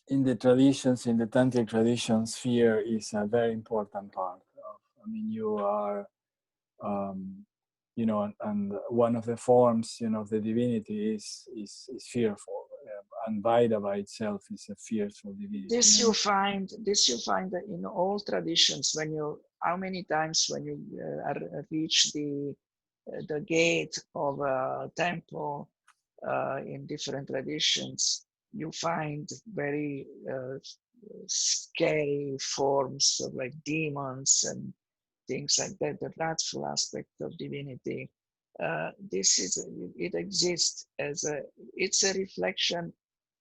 In the traditions, in the tantric traditions, fear is a very important part of. I mean, you are you know, and one of the forms, you know, of the divinity is fearful, and Vaida by itself is a fearful divinity. This you find that in all traditions. When you, how many times when you reach the gate of a temple in different traditions, you find very scary forms of like demons and things like that, the wrathful aspect of divinity. This is, it exists as a, it's a reflection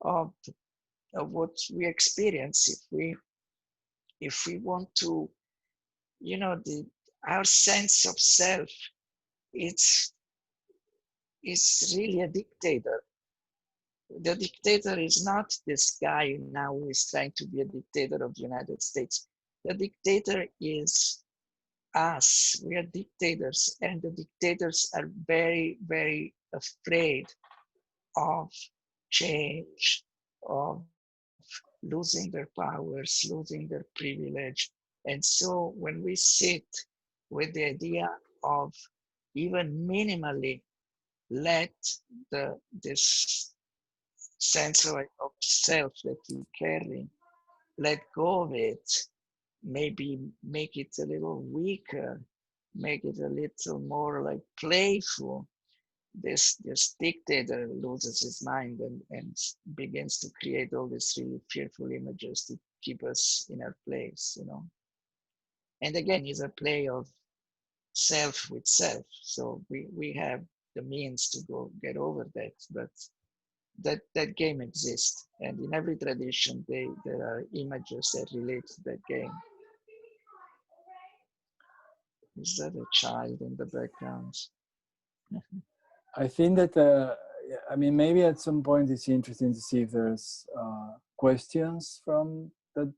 of what we experience. If we want to, you know, our sense of self, it's really a dictator. The dictator is not this guy now who is trying to be a dictator of the United States. The dictator is us. We are dictators, and the dictators are very, very afraid of change, of losing their powers, losing their privilege. And so when we sit with the idea of even minimally let this sense of self that we carry, let go of it, maybe make it a little weaker, make it a little more like playful, this dictator loses his mind and begins to create all these really fearful images to keep us in our place, you know. And again, it's a play of self with self. So we have the means to go get over that, but that game exists. And in every tradition, there are images that relate to that game. Is that a child in the background? I think that, I mean, maybe at some point it's interesting to see if there's questions from that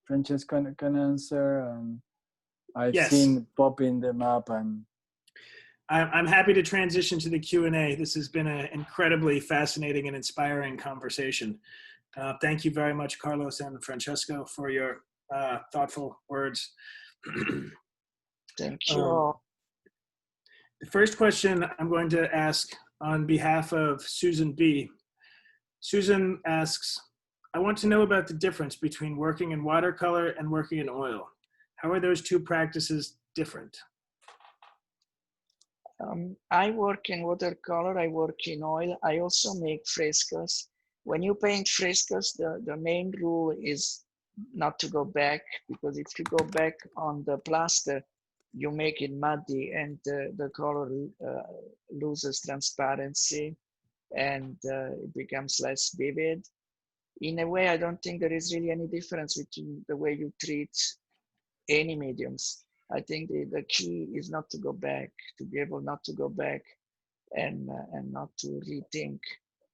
Francesco can answer. And I've seen popping them up, and I'm happy to transition to the Q&A. This has been an incredibly fascinating and inspiring conversation. Thank you very much, Carlos and Francesco, for your thoughtful words. Thank you. The first question I'm going to ask on behalf of Susan B. Susan asks, I want to know about the difference between working in watercolor and working in oil. How are those two practices different? I work in watercolor, I work in oil. I also make frescoes. When you paint frescoes, the main rule is not to go back, because if you go back on the plaster, you make it muddy and the color loses transparency and it becomes less vivid. In a way, I don't think there is really any difference between the way you treat any mediums. I think the key is not to go back, to be able not to go back and not to rethink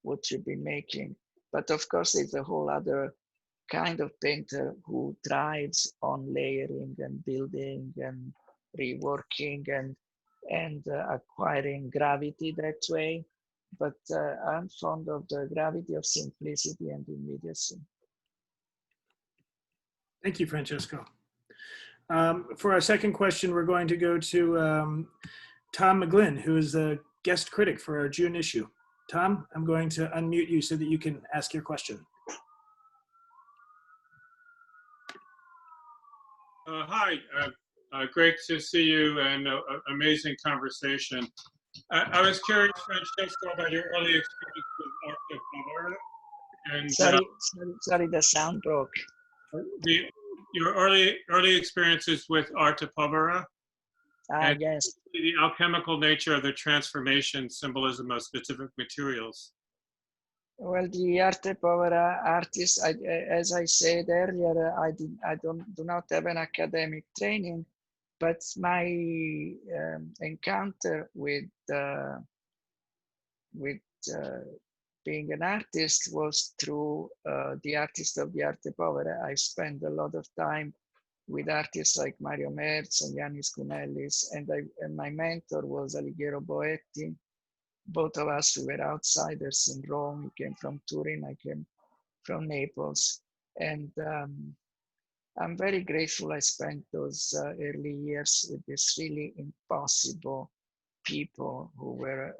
what you've been making. But of course, it's a whole other kind of painter who thrives on layering and building and reworking and acquiring gravity that way. But I'm fond of the gravity of simplicity and immediacy. Thank you, Francesco. For our second question, we're going to go to Tom McGlynn, who is a guest critic for our June issue. Tom, I'm going to unmute you so that you can ask your question. Hi, great to see you, and amazing conversation. I was curious, Francesco, about your early experience with art of Povera. And sorry, the sound broke. Your early experiences with art of Povera. And yes. The alchemical nature of the transformation symbolism of specific materials. Well, the arte povera artist, as I said earlier, I do not have an academic training, but my encounter with being an artist was through the artist of the arte povera. I spent a lot of time with artists like Mario Merz and Yannis Kounellis, and my mentor was Alighiero Boetti. Both of us, we were outsiders in Rome. He came from Turin, I came from Naples. And I'm very grateful I spent those early years with this really impossible people who were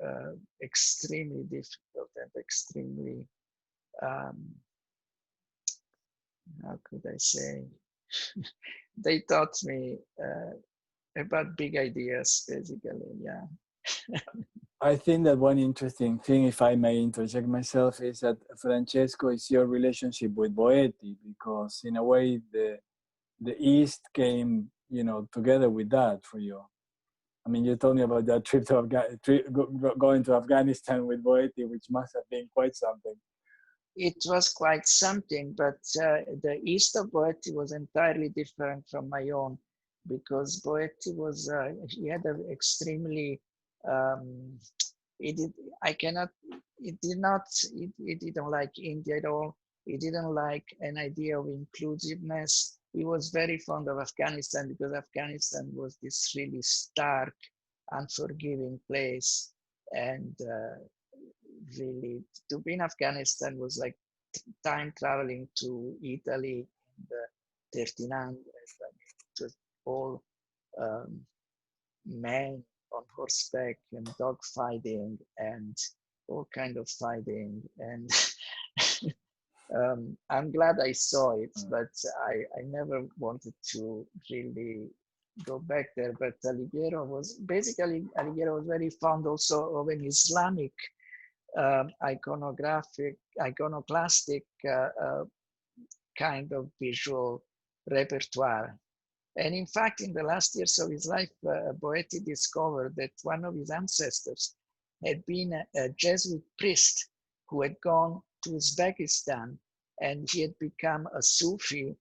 extremely difficult and extremely, how could I say, they taught me about big ideas, basically, yeah. I think that one interesting thing, if I may interject myself, is that Francesco is your relationship with Boetti, because in a way the East came, you know, together with that for you. I mean, you told me about that trip to going to Afghanistan with Boetti, which must have been quite something. It was quite something, but the East of Boetti was entirely different from my own, because Boetti was, he had an extremely, he didn't like India at all. He didn't like an idea of inclusiveness. He was very fond of Afghanistan because Afghanistan was this really stark, unforgiving place. And really, to be in Afghanistan was like time traveling to Italy in the 1300s. It was all men on horseback and dog fighting and all kind of fighting. And I'm glad I saw it, but I never wanted to really go back there. But Alighiero was very fond also of an Islamic iconoclastic kind of visual repertoire. And in fact, in the last years of his life, Boetti discovered that one of his ancestors had been a Jesuit priest who had gone to Uzbekistan, and he had become a Sufi,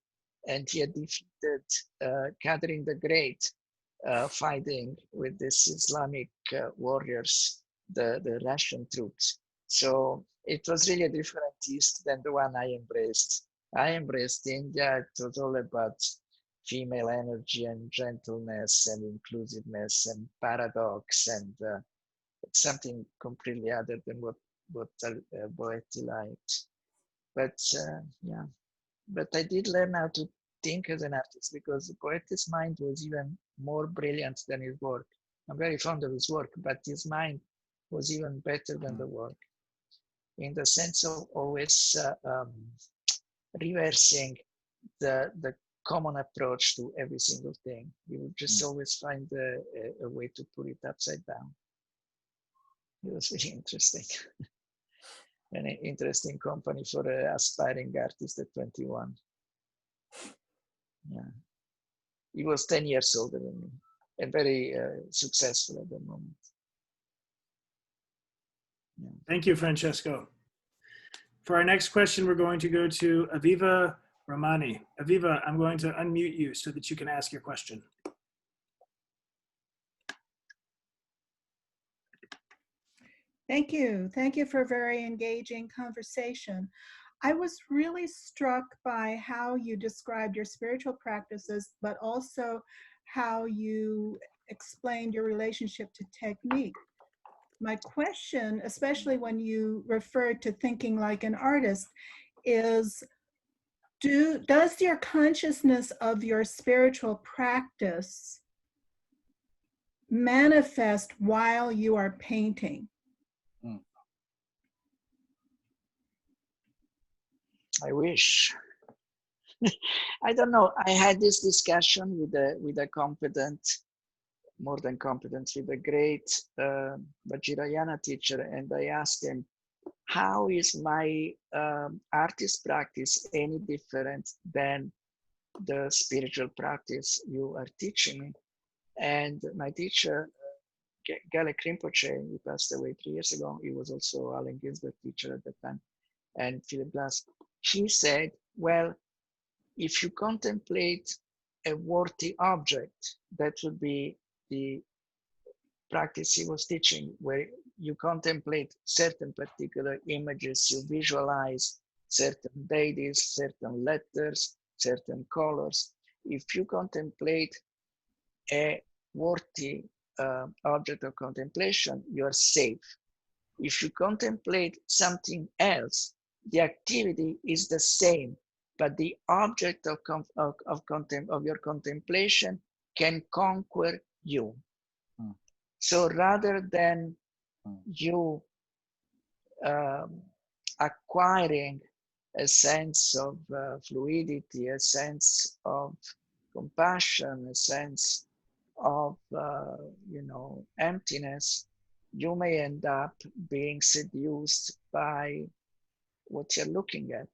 and he had defeated Catherine the Great, fighting with these Islamic warriors, the Russian troops. So it was really a different East than the one I embraced. I embraced India. It was all about female energy and gentleness and inclusiveness and paradox and something completely other than what Boetti liked. But yeah, but I did learn how to think as an artist, because Boetti's mind was even more brilliant than his work. I'm very fond of his work, but his mind was even better than the work, in the sense of always reversing the common approach to every single thing. You would just always find a way to put it upside down. It was really interesting. An interesting company for an aspiring artist at 21. Yeah. He was 10 years older than me and very successful at the moment. Yeah. Thank you, Francesco. For our next question, we're going to go to Aviva Ramani. Aviva, I'm going to unmute you so that you can ask your question. Thank you. Thank you for a very engaging conversation. I was really struck by how you described your spiritual practices, but also how you explained your relationship to technique. My question, especially when you referred to thinking like an artist, is does your consciousness of your spiritual practice manifest while you are painting? I wish. I don't know. I had this discussion with a competent, more than competent, with a great Vajrayana teacher, and I asked him, how is my artist practice any different than the spiritual practice you are teaching me? And my teacher, Galek Rinpoche, he passed away 3 years ago. He was also Allen Ginsberg teacher at the time, and Philip Glass. He said, well, if you contemplate a worthy object, that would be the practice he was teaching, where you contemplate certain particular images, you visualize certain deities, certain letters, certain colors. If you contemplate a worthy object of contemplation, you are safe. If you contemplate something else, the activity is the same, but the object of your contemplation can conquer you. So rather than you acquiring a sense of fluidity, a sense of compassion, a sense of emptiness, you may end up being seduced by what you're looking at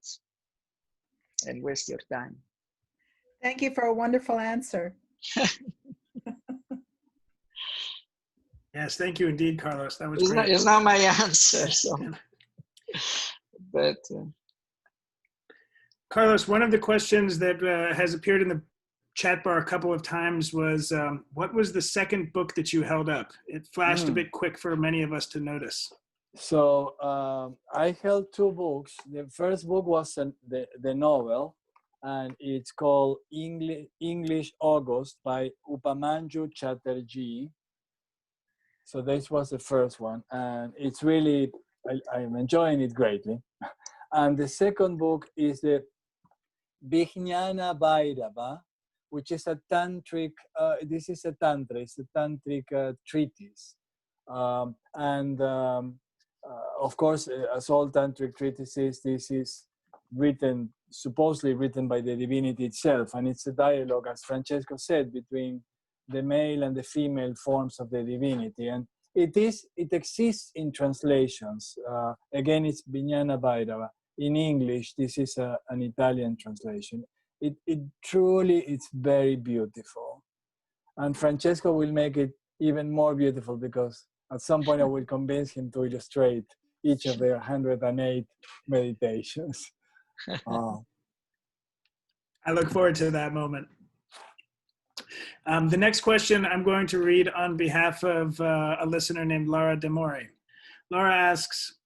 and waste your time. Thank you for a wonderful answer. Yes, thank you indeed, Carlos. That was It's great. it's not my answer, so. But Carlos, one of the questions that has appeared in the chat bar a couple of times was, what was the second book that you held up? It flashed a bit quick for many of us to notice. So I held two books. The first book was the novel, and it's called English August by Upamanyu Chatterjee. So this was the first one, and it's really, I'm enjoying it greatly. And the second book is the Vijnana Bhairava, which is a tantric, this is a tantra, it's a tantric treatise. Of course, as all tantric treatises, this is supposedly written by the divinity itself, and it's a dialogue, as Francesco said, between the male and the female forms of the divinity, and it exists in translations. Again, it's Vijnana Bhairava. In English, this is an Italian translation. It truly, it's very beautiful, and Francesco will make it even more beautiful, because at some point I will convince him to illustrate each of their 108 meditations. I look forward to that moment. The next question I'm going to read on behalf of a listener named Laura Demore. Laura asks,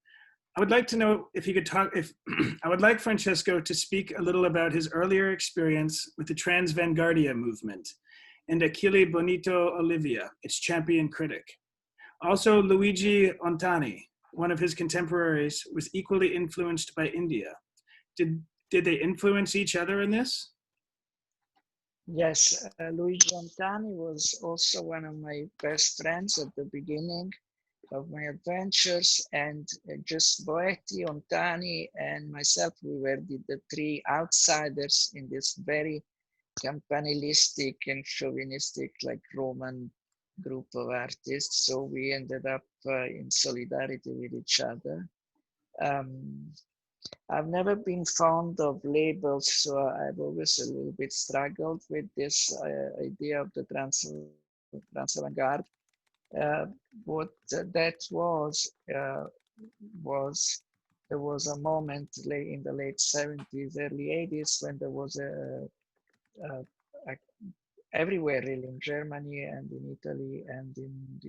I would like to know if he could talk, I would like Francesco to speak a little about his earlier experience with the Trans-Vanguardia movement and Achille Bonito Olivia, its champion critic. Also, Luigi Ontani, one of his contemporaries, was equally influenced by India. Did they influence each other in this? yes, Luigi Ontani was also one of my best friends at the beginning of my adventures, and just Boetti, Ontani, and myself, we were the three outsiders in this very campanilistic and chauvinistic, like Roman group of artists. So we ended up in solidarity with each other. I've never been fond of labels, so I've always a little bit struggled with this idea of the trans-avant-garde. What that was there was a moment in the late 70s, early 80s, when there was everywhere really, in Germany and in Italy and in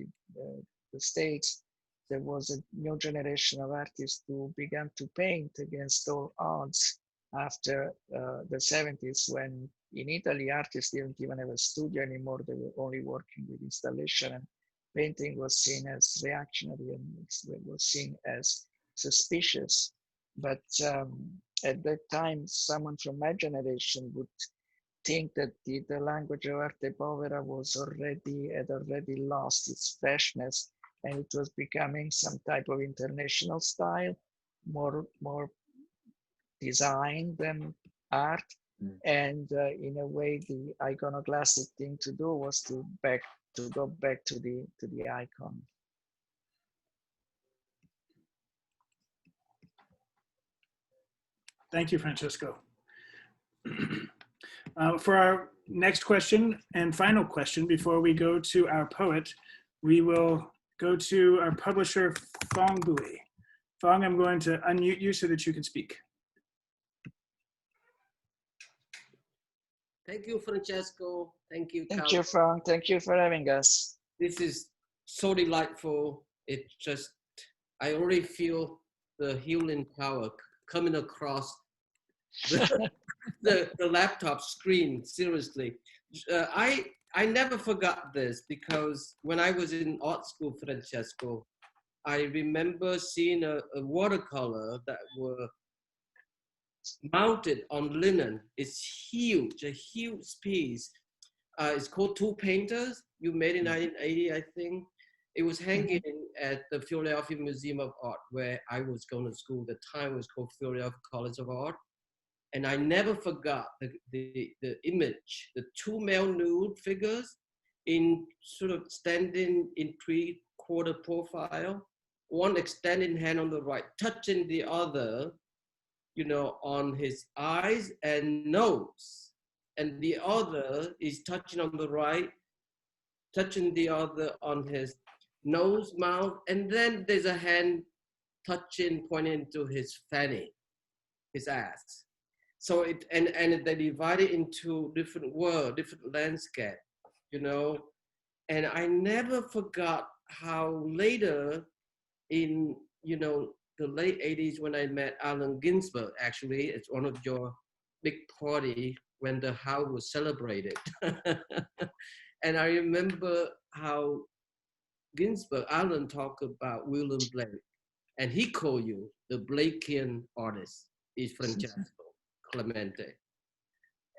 the States, there was a new generation of artists who began to paint against all odds after the 70s, when in Italy artists didn't even have a studio anymore. They were only working with installation, and painting was seen as reactionary and it was seen as suspicious. But at that time, someone from my generation would think that the language of arte povera had already lost its freshness, and it was becoming some type of international style, more design than art. And in a way, the iconoclastic thing to do was to go back to the icon. Thank you, Francesco. For our next question and final question, before we go to our poet, we will go to our publisher, Fong Bui. Fong, I'm going to unmute you so that you can speak. Thank you, Francesco. Thank you, Thank Carlos. you, Frank. Thank you for having us. This is so delightful. It just, I already feel the healing power coming across the laptop screen, seriously. I never forgot this, because when I was in art school, Francesco, I remember seeing a watercolor that were mounted on linen. It's huge, a huge piece. It's called Two Painters. You made in 1980, I think. It was hanging at the Philadelphia Museum of Art, where I was going to school. The time was called Philadelphia College of Art. And I never forgot the image, the two male nude figures in sort of standing in three-quarter profile, one extending hand on the right, touching the other, you know, on his eyes and nose. And the other is touching on the right, touching the other on his nose, mouth, and then there's a hand touching, pointing to his fanny, his ass. So and they divide it into different world, different landscape, you know. And I never forgot how later in, you know, the late 80s when I met Allen Ginsberg, actually, it's one of your big party when the house was celebrated. And I remember how Ginsberg, Allen talked about William Blake, and he called you the Blakean artist, is Francesco Clemente.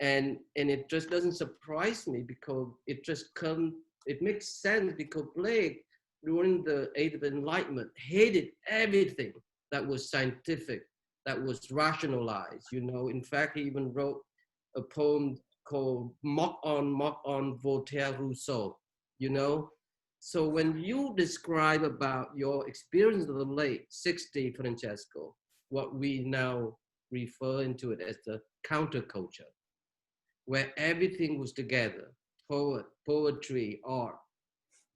And it just doesn't surprise me because it makes sense because Blake, during the Age of Enlightenment, hated everything that was scientific, that was rationalized, you know. In fact, he even wrote a poem called Mock on Voltaire Rousseau, you know. So when you describe about your experience of the late 60s, Francesco, what we now refer into it as the counterculture, where everything was together, poetry, art,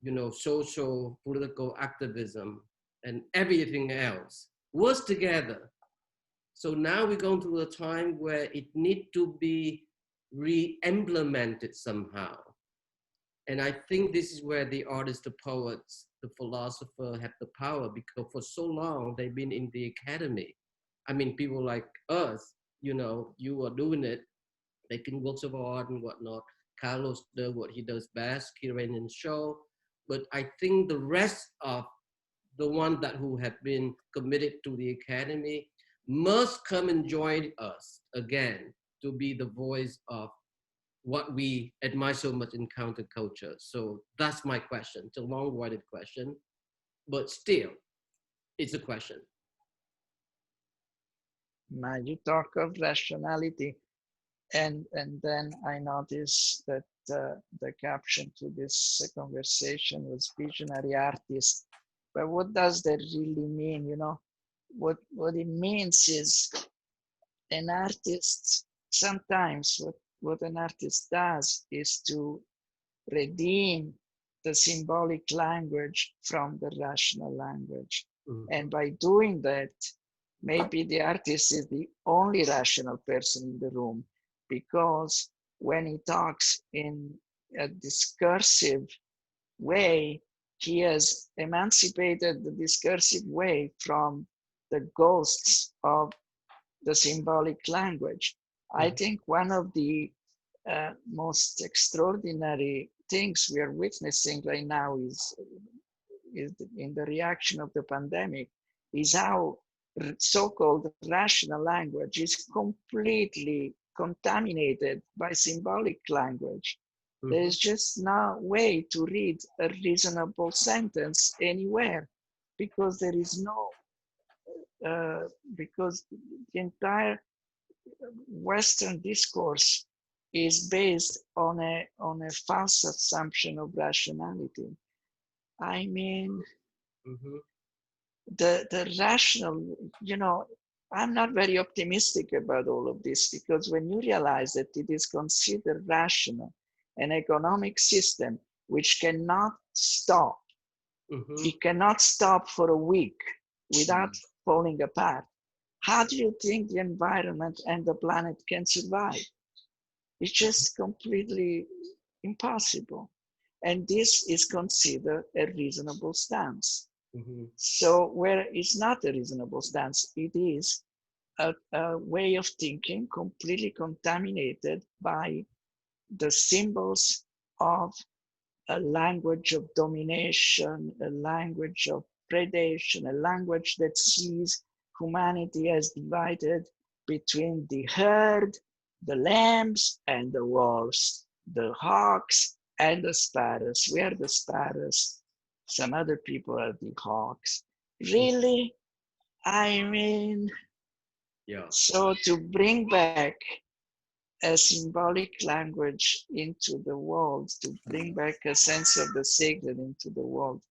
you know, social, political activism, and everything else was together. So now we're going through a time where it needs to be re-implemented somehow. And I think this is where the artists, the poets, the philosopher have the power, because for so long they've been in the academy. I mean, people like us, you know, you are doing it, making works of art and whatnot. Carlos does what he does best, curating show. But I think the rest of the ones that who have been committed to the academy must come and join us again to be the voice of what we admire so much in counterculture. So that's my question. It's a long-winded question, but still, it's a question. Now you talk of rationality, and then I noticed that the caption to this conversation was visionary artist. But what does that really mean? You know, what it means is an artist, sometimes what an artist does is to redeem the symbolic language from the rational language. Mm-hmm. And by doing that, maybe the artist is the only rational person in the room, because when he talks in a discursive way, he has emancipated the discursive way from the ghosts of the symbolic language. I think one of the most extraordinary things we are witnessing right now is in the reaction of the pandemic, is how so-called rational language is completely contaminated by symbolic language. There's just no way to read a reasonable sentence anywhere, because there is no, because the entire Western discourse is based on a false assumption of rationality. I mean, the rational, you know, I'm not very optimistic about all of this, because when you realize that it is considered rational, an economic system which cannot stop, it cannot stop for a week without falling apart, how do you think the environment and the planet can survive? It's just completely impossible. And this is considered a reasonable stance. So where it's not a reasonable stance, it is a way of thinking completely contaminated by the symbols of a language of domination, a language of predation, a language that sees humanity as divided between the herd, the lambs and the wolves, the hawks and the sparrows. We are the sparrows. some other people are the hawks. Really? I mean, Yeah. so to bring back a symbolic language into the world, to bring back a sense of the sacred into the world,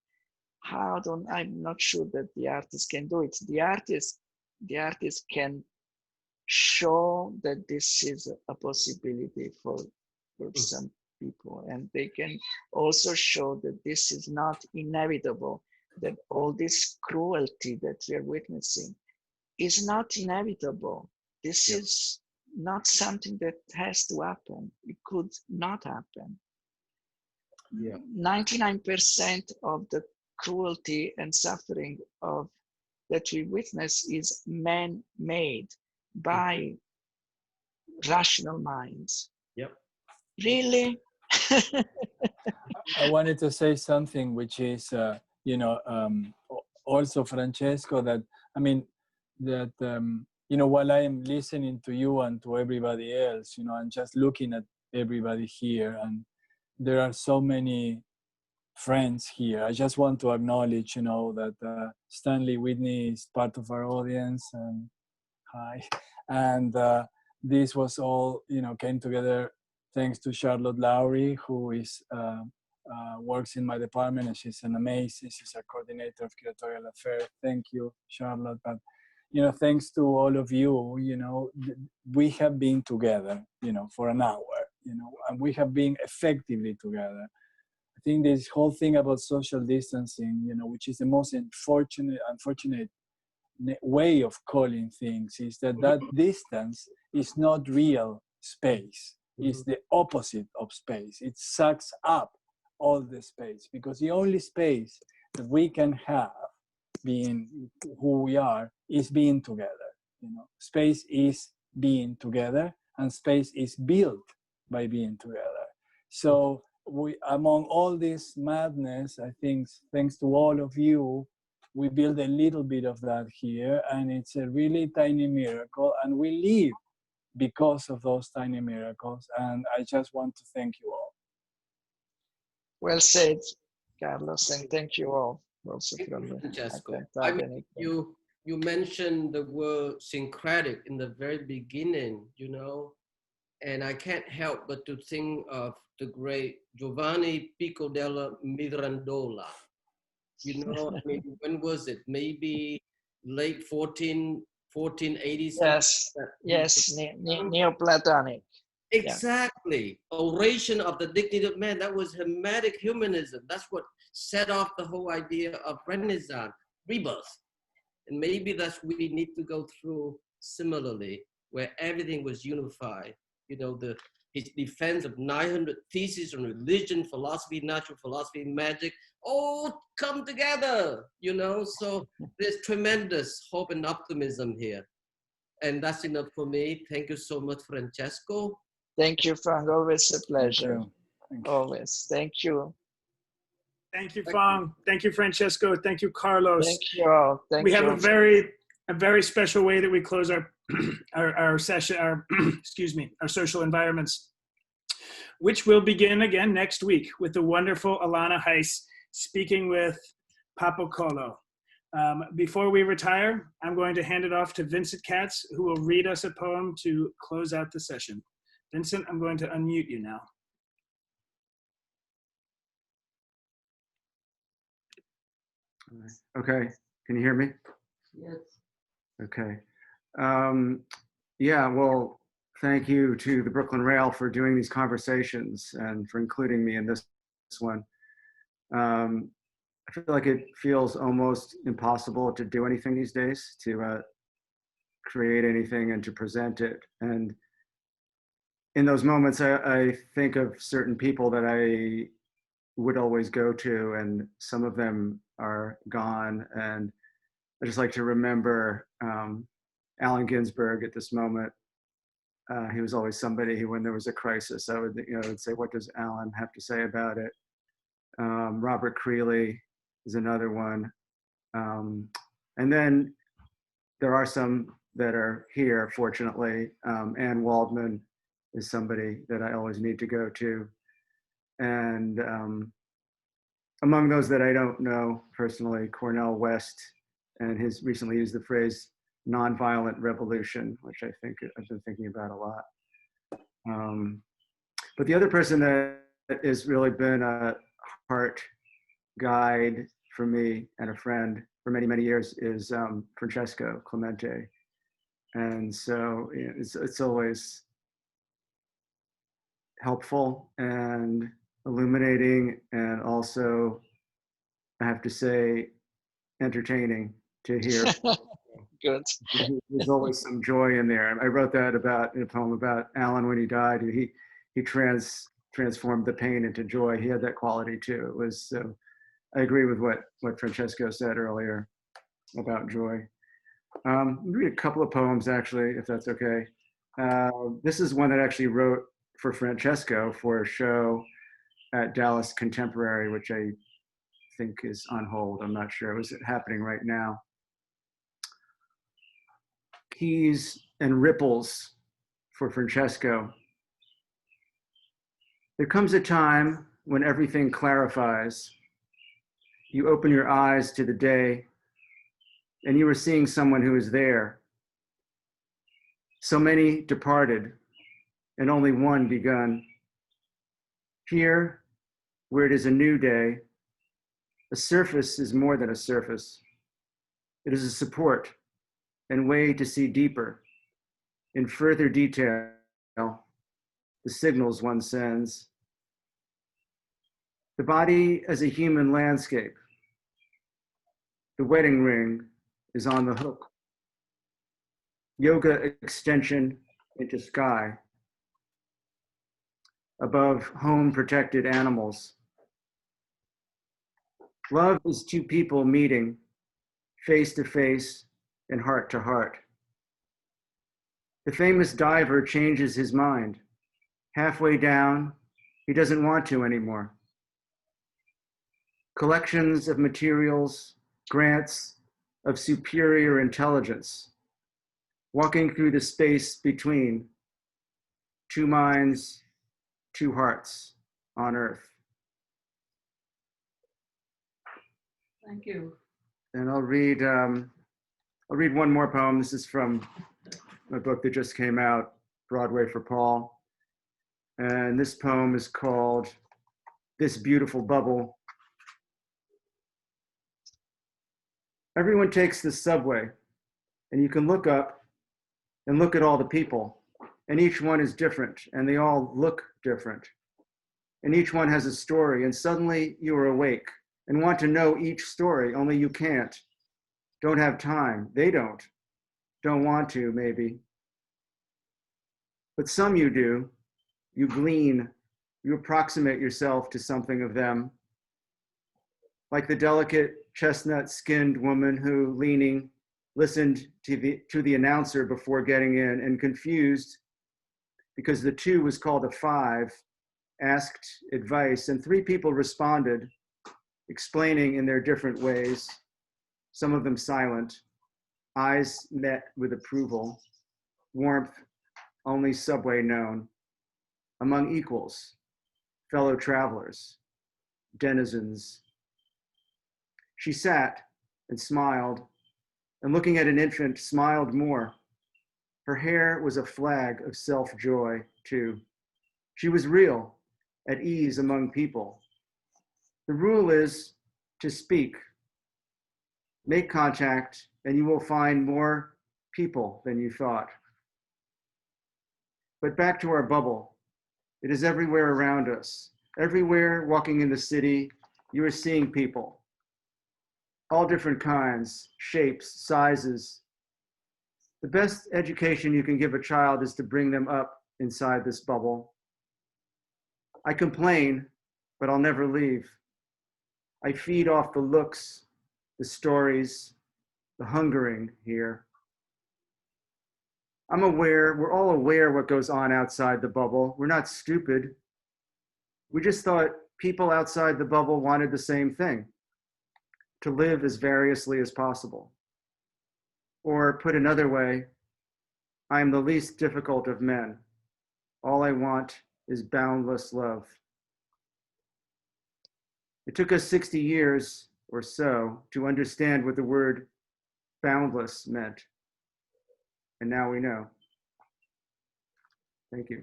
I'm not sure that the artist can do it. The artist can show that this is a possibility for some people, and they can also show that this is not inevitable, that all this cruelty that we are witnessing is not inevitable. This is not something that has to happen. It could not happen. 99% of the cruelty and suffering that we witness is man-made by rational minds. Yep. Really? I wanted to say something, which is, also Francesco, that, I mean, that, while I am listening to you and to everybody else, I'm just looking at everybody here, and there are so many friends here. I just want to acknowledge, that Stanley Whitney is part of our audience, and hi. And this was all, came together thanks to Charlotte Lowry, who is works in my department, and she's a coordinator of curatorial affairs. Thank you, Charlotte. But thanks to all of you, we have been together, for an hour, and we have been effectively together. I think this whole thing about social distancing, which is the most unfortunate way of calling things, is that distance is not real space. It's the opposite of space. It sucks up all the space, because the only space that we can have, being who we are, is being together. Space is being together, and space is built by being together. So we, among all this madness, I think, thanks to all of you, we build a little bit of that here, and it's a really tiny miracle, and we live because of those tiny miracles. And I just want to thank you all. Well said, Carlos, and thank you all also from the Francesco. I mean, you mentioned the word syncretic in the very beginning, and I can't help but to think of the great Giovanni Pico della Mirandola. I mean, when was it? Maybe late 1480s. Yes, Neoplatonic. Exactly. Oration of the dignity of man. That was Hermetic humanism. That's what set off the whole idea of Renaissance, rebirth. And maybe that's what we need to go through similarly, where everything was unified. His defense of 900 theses on religion, philosophy, natural philosophy, magic, all come together, So there's tremendous hope and optimism here. And that's enough for me. Thank you so much, Francesco. Thank you, Frank. Always a pleasure. Thank you. Always. Thank you. Thank you, Fong. Thank you, Francesco. Thank you, Carlos. Thank you all. We have a very special way that we close our session, our social environments, which will begin again next week with the wonderful Alana Heiss speaking with Papo Colo. Before we retire, I'm going to hand it off to Vincent Katz, who will read us a poem to close out the session. Vincent, I'm going to unmute you now. Okay, can you hear me? Yes. Okay. Yeah, well, thank you to the Brooklyn Rail for doing these conversations and for including me in this one. I feel like it feels almost impossible to do anything these days, to create anything and to present it. And in those moments, I think of certain people that I would always go to, and some of them are gone. And I just like to remember Allen Ginsberg at this moment. He was always somebody who, when there was a crisis, I would, would say, what does Allen have to say about it? Robert Creeley is another one. And then there are some that are here, fortunately. Anne Waldman is somebody that I always need to go to. And among those that I don't know personally, Cornel West, and his recently used the phrase nonviolent revolution, which I think I've been thinking about a lot. But the other person that has really been a heart guide for me and a friend for many, many years is Francesco Clemente. And so it's always helpful and illuminating, and also, I have to say, entertaining to hear. Good. There's always some joy in there. I wrote that in a poem about Alan when he died. He transformed the pain into joy. He had that quality too. It was. I agree with what Francesco said earlier about joy. Read a couple of poems actually, if that's okay. This is one that I actually wrote for Francesco for a show at Dallas Contemporary, which I think is on hold. I'm not sure. It was happening right now. Keys and ripples for Francesco. There comes a time when everything clarifies. You open your eyes to the day, and you are seeing someone who is there. So many departed, and only one begun. Here, where it is a new day, a surface is more than a surface. It is a support and way to see deeper, in further detail, the signals one sends. The body as a human landscape. The wedding ring is on the hook. Yoga extension into sky. Above home protected animals. Love is two people meeting face to face and heart to heart. The famous diver changes his mind. Halfway down, he doesn't want to anymore. Collections of materials, grants of superior intelligence, walking through the space between two minds, two hearts on earth. Thank you. And I'll read one more poem. This is from a book that just came out, Broadway for Paul. And this poem is called This Beautiful Bubble. Everyone takes the subway, and you can look up and look at all the people, and each one is different, and they all look different. And each one has a story, and suddenly you are awake and want to know each story, only you can't. Don't have time. They don't want to, maybe. But some you do. You glean, you approximate yourself to something of them. Like the delicate chestnut-skinned woman who, leaning, listened to the announcer before getting in, and confused because the 2 was called a 5, asked advice, and 3 people responded, explaining in their different ways, some of them silent, eyes met with approval, warmth only subway known, among equals, fellow travelers, denizens. She sat and smiled, and looking at an infant, smiled more. Her hair was a flag of self-joy, too. She was real, at ease among people. The rule is to speak. Make contact, and you will find more people than you thought. But back to our bubble. It is everywhere around us. Everywhere, walking in the city, you are seeing people. All different kinds, shapes, sizes. The best education you can give a child is to bring them up inside this bubble. I complain, but I'll never leave. I feed off the looks, the stories, the hungering here. I'm aware, we're all aware what goes on outside the bubble. We're not stupid. We just thought people outside the bubble wanted the same thing, to live as variously as possible. Or put another way, I am the least difficult of men. All I want is boundless love. It took us 60 years or so to understand what the word boundless meant. And now we know. Thank you.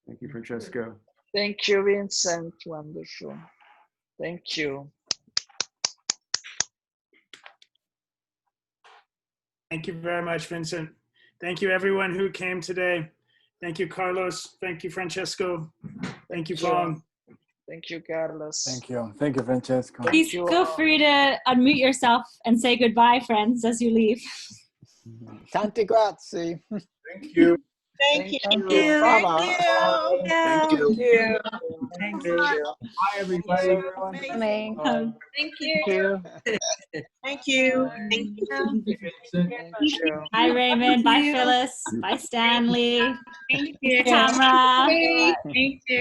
Thank you, Francesco. Thank you, Vincent. Wonderful. Thank you. Thank you very much, Vincent. Thank you, everyone who came today. Thank you, Carlos. Thank you, Francesco. Thank you, Fong. Thank you, Carlos. Thank you. Thank you, Francesco. Please feel free to unmute yourself and say goodbye, friends, as you leave. Tanti grazie. Thank you. Thank you. Thank you. Bye-bye. Thank you. Thank you. Bye, everybody. Amazing. Thank you. Thank you. Thank you. Thank you. Bye, Raymond. Bye, Phyllis. Bye, Stanley. Thank you. Tamara. Thank you.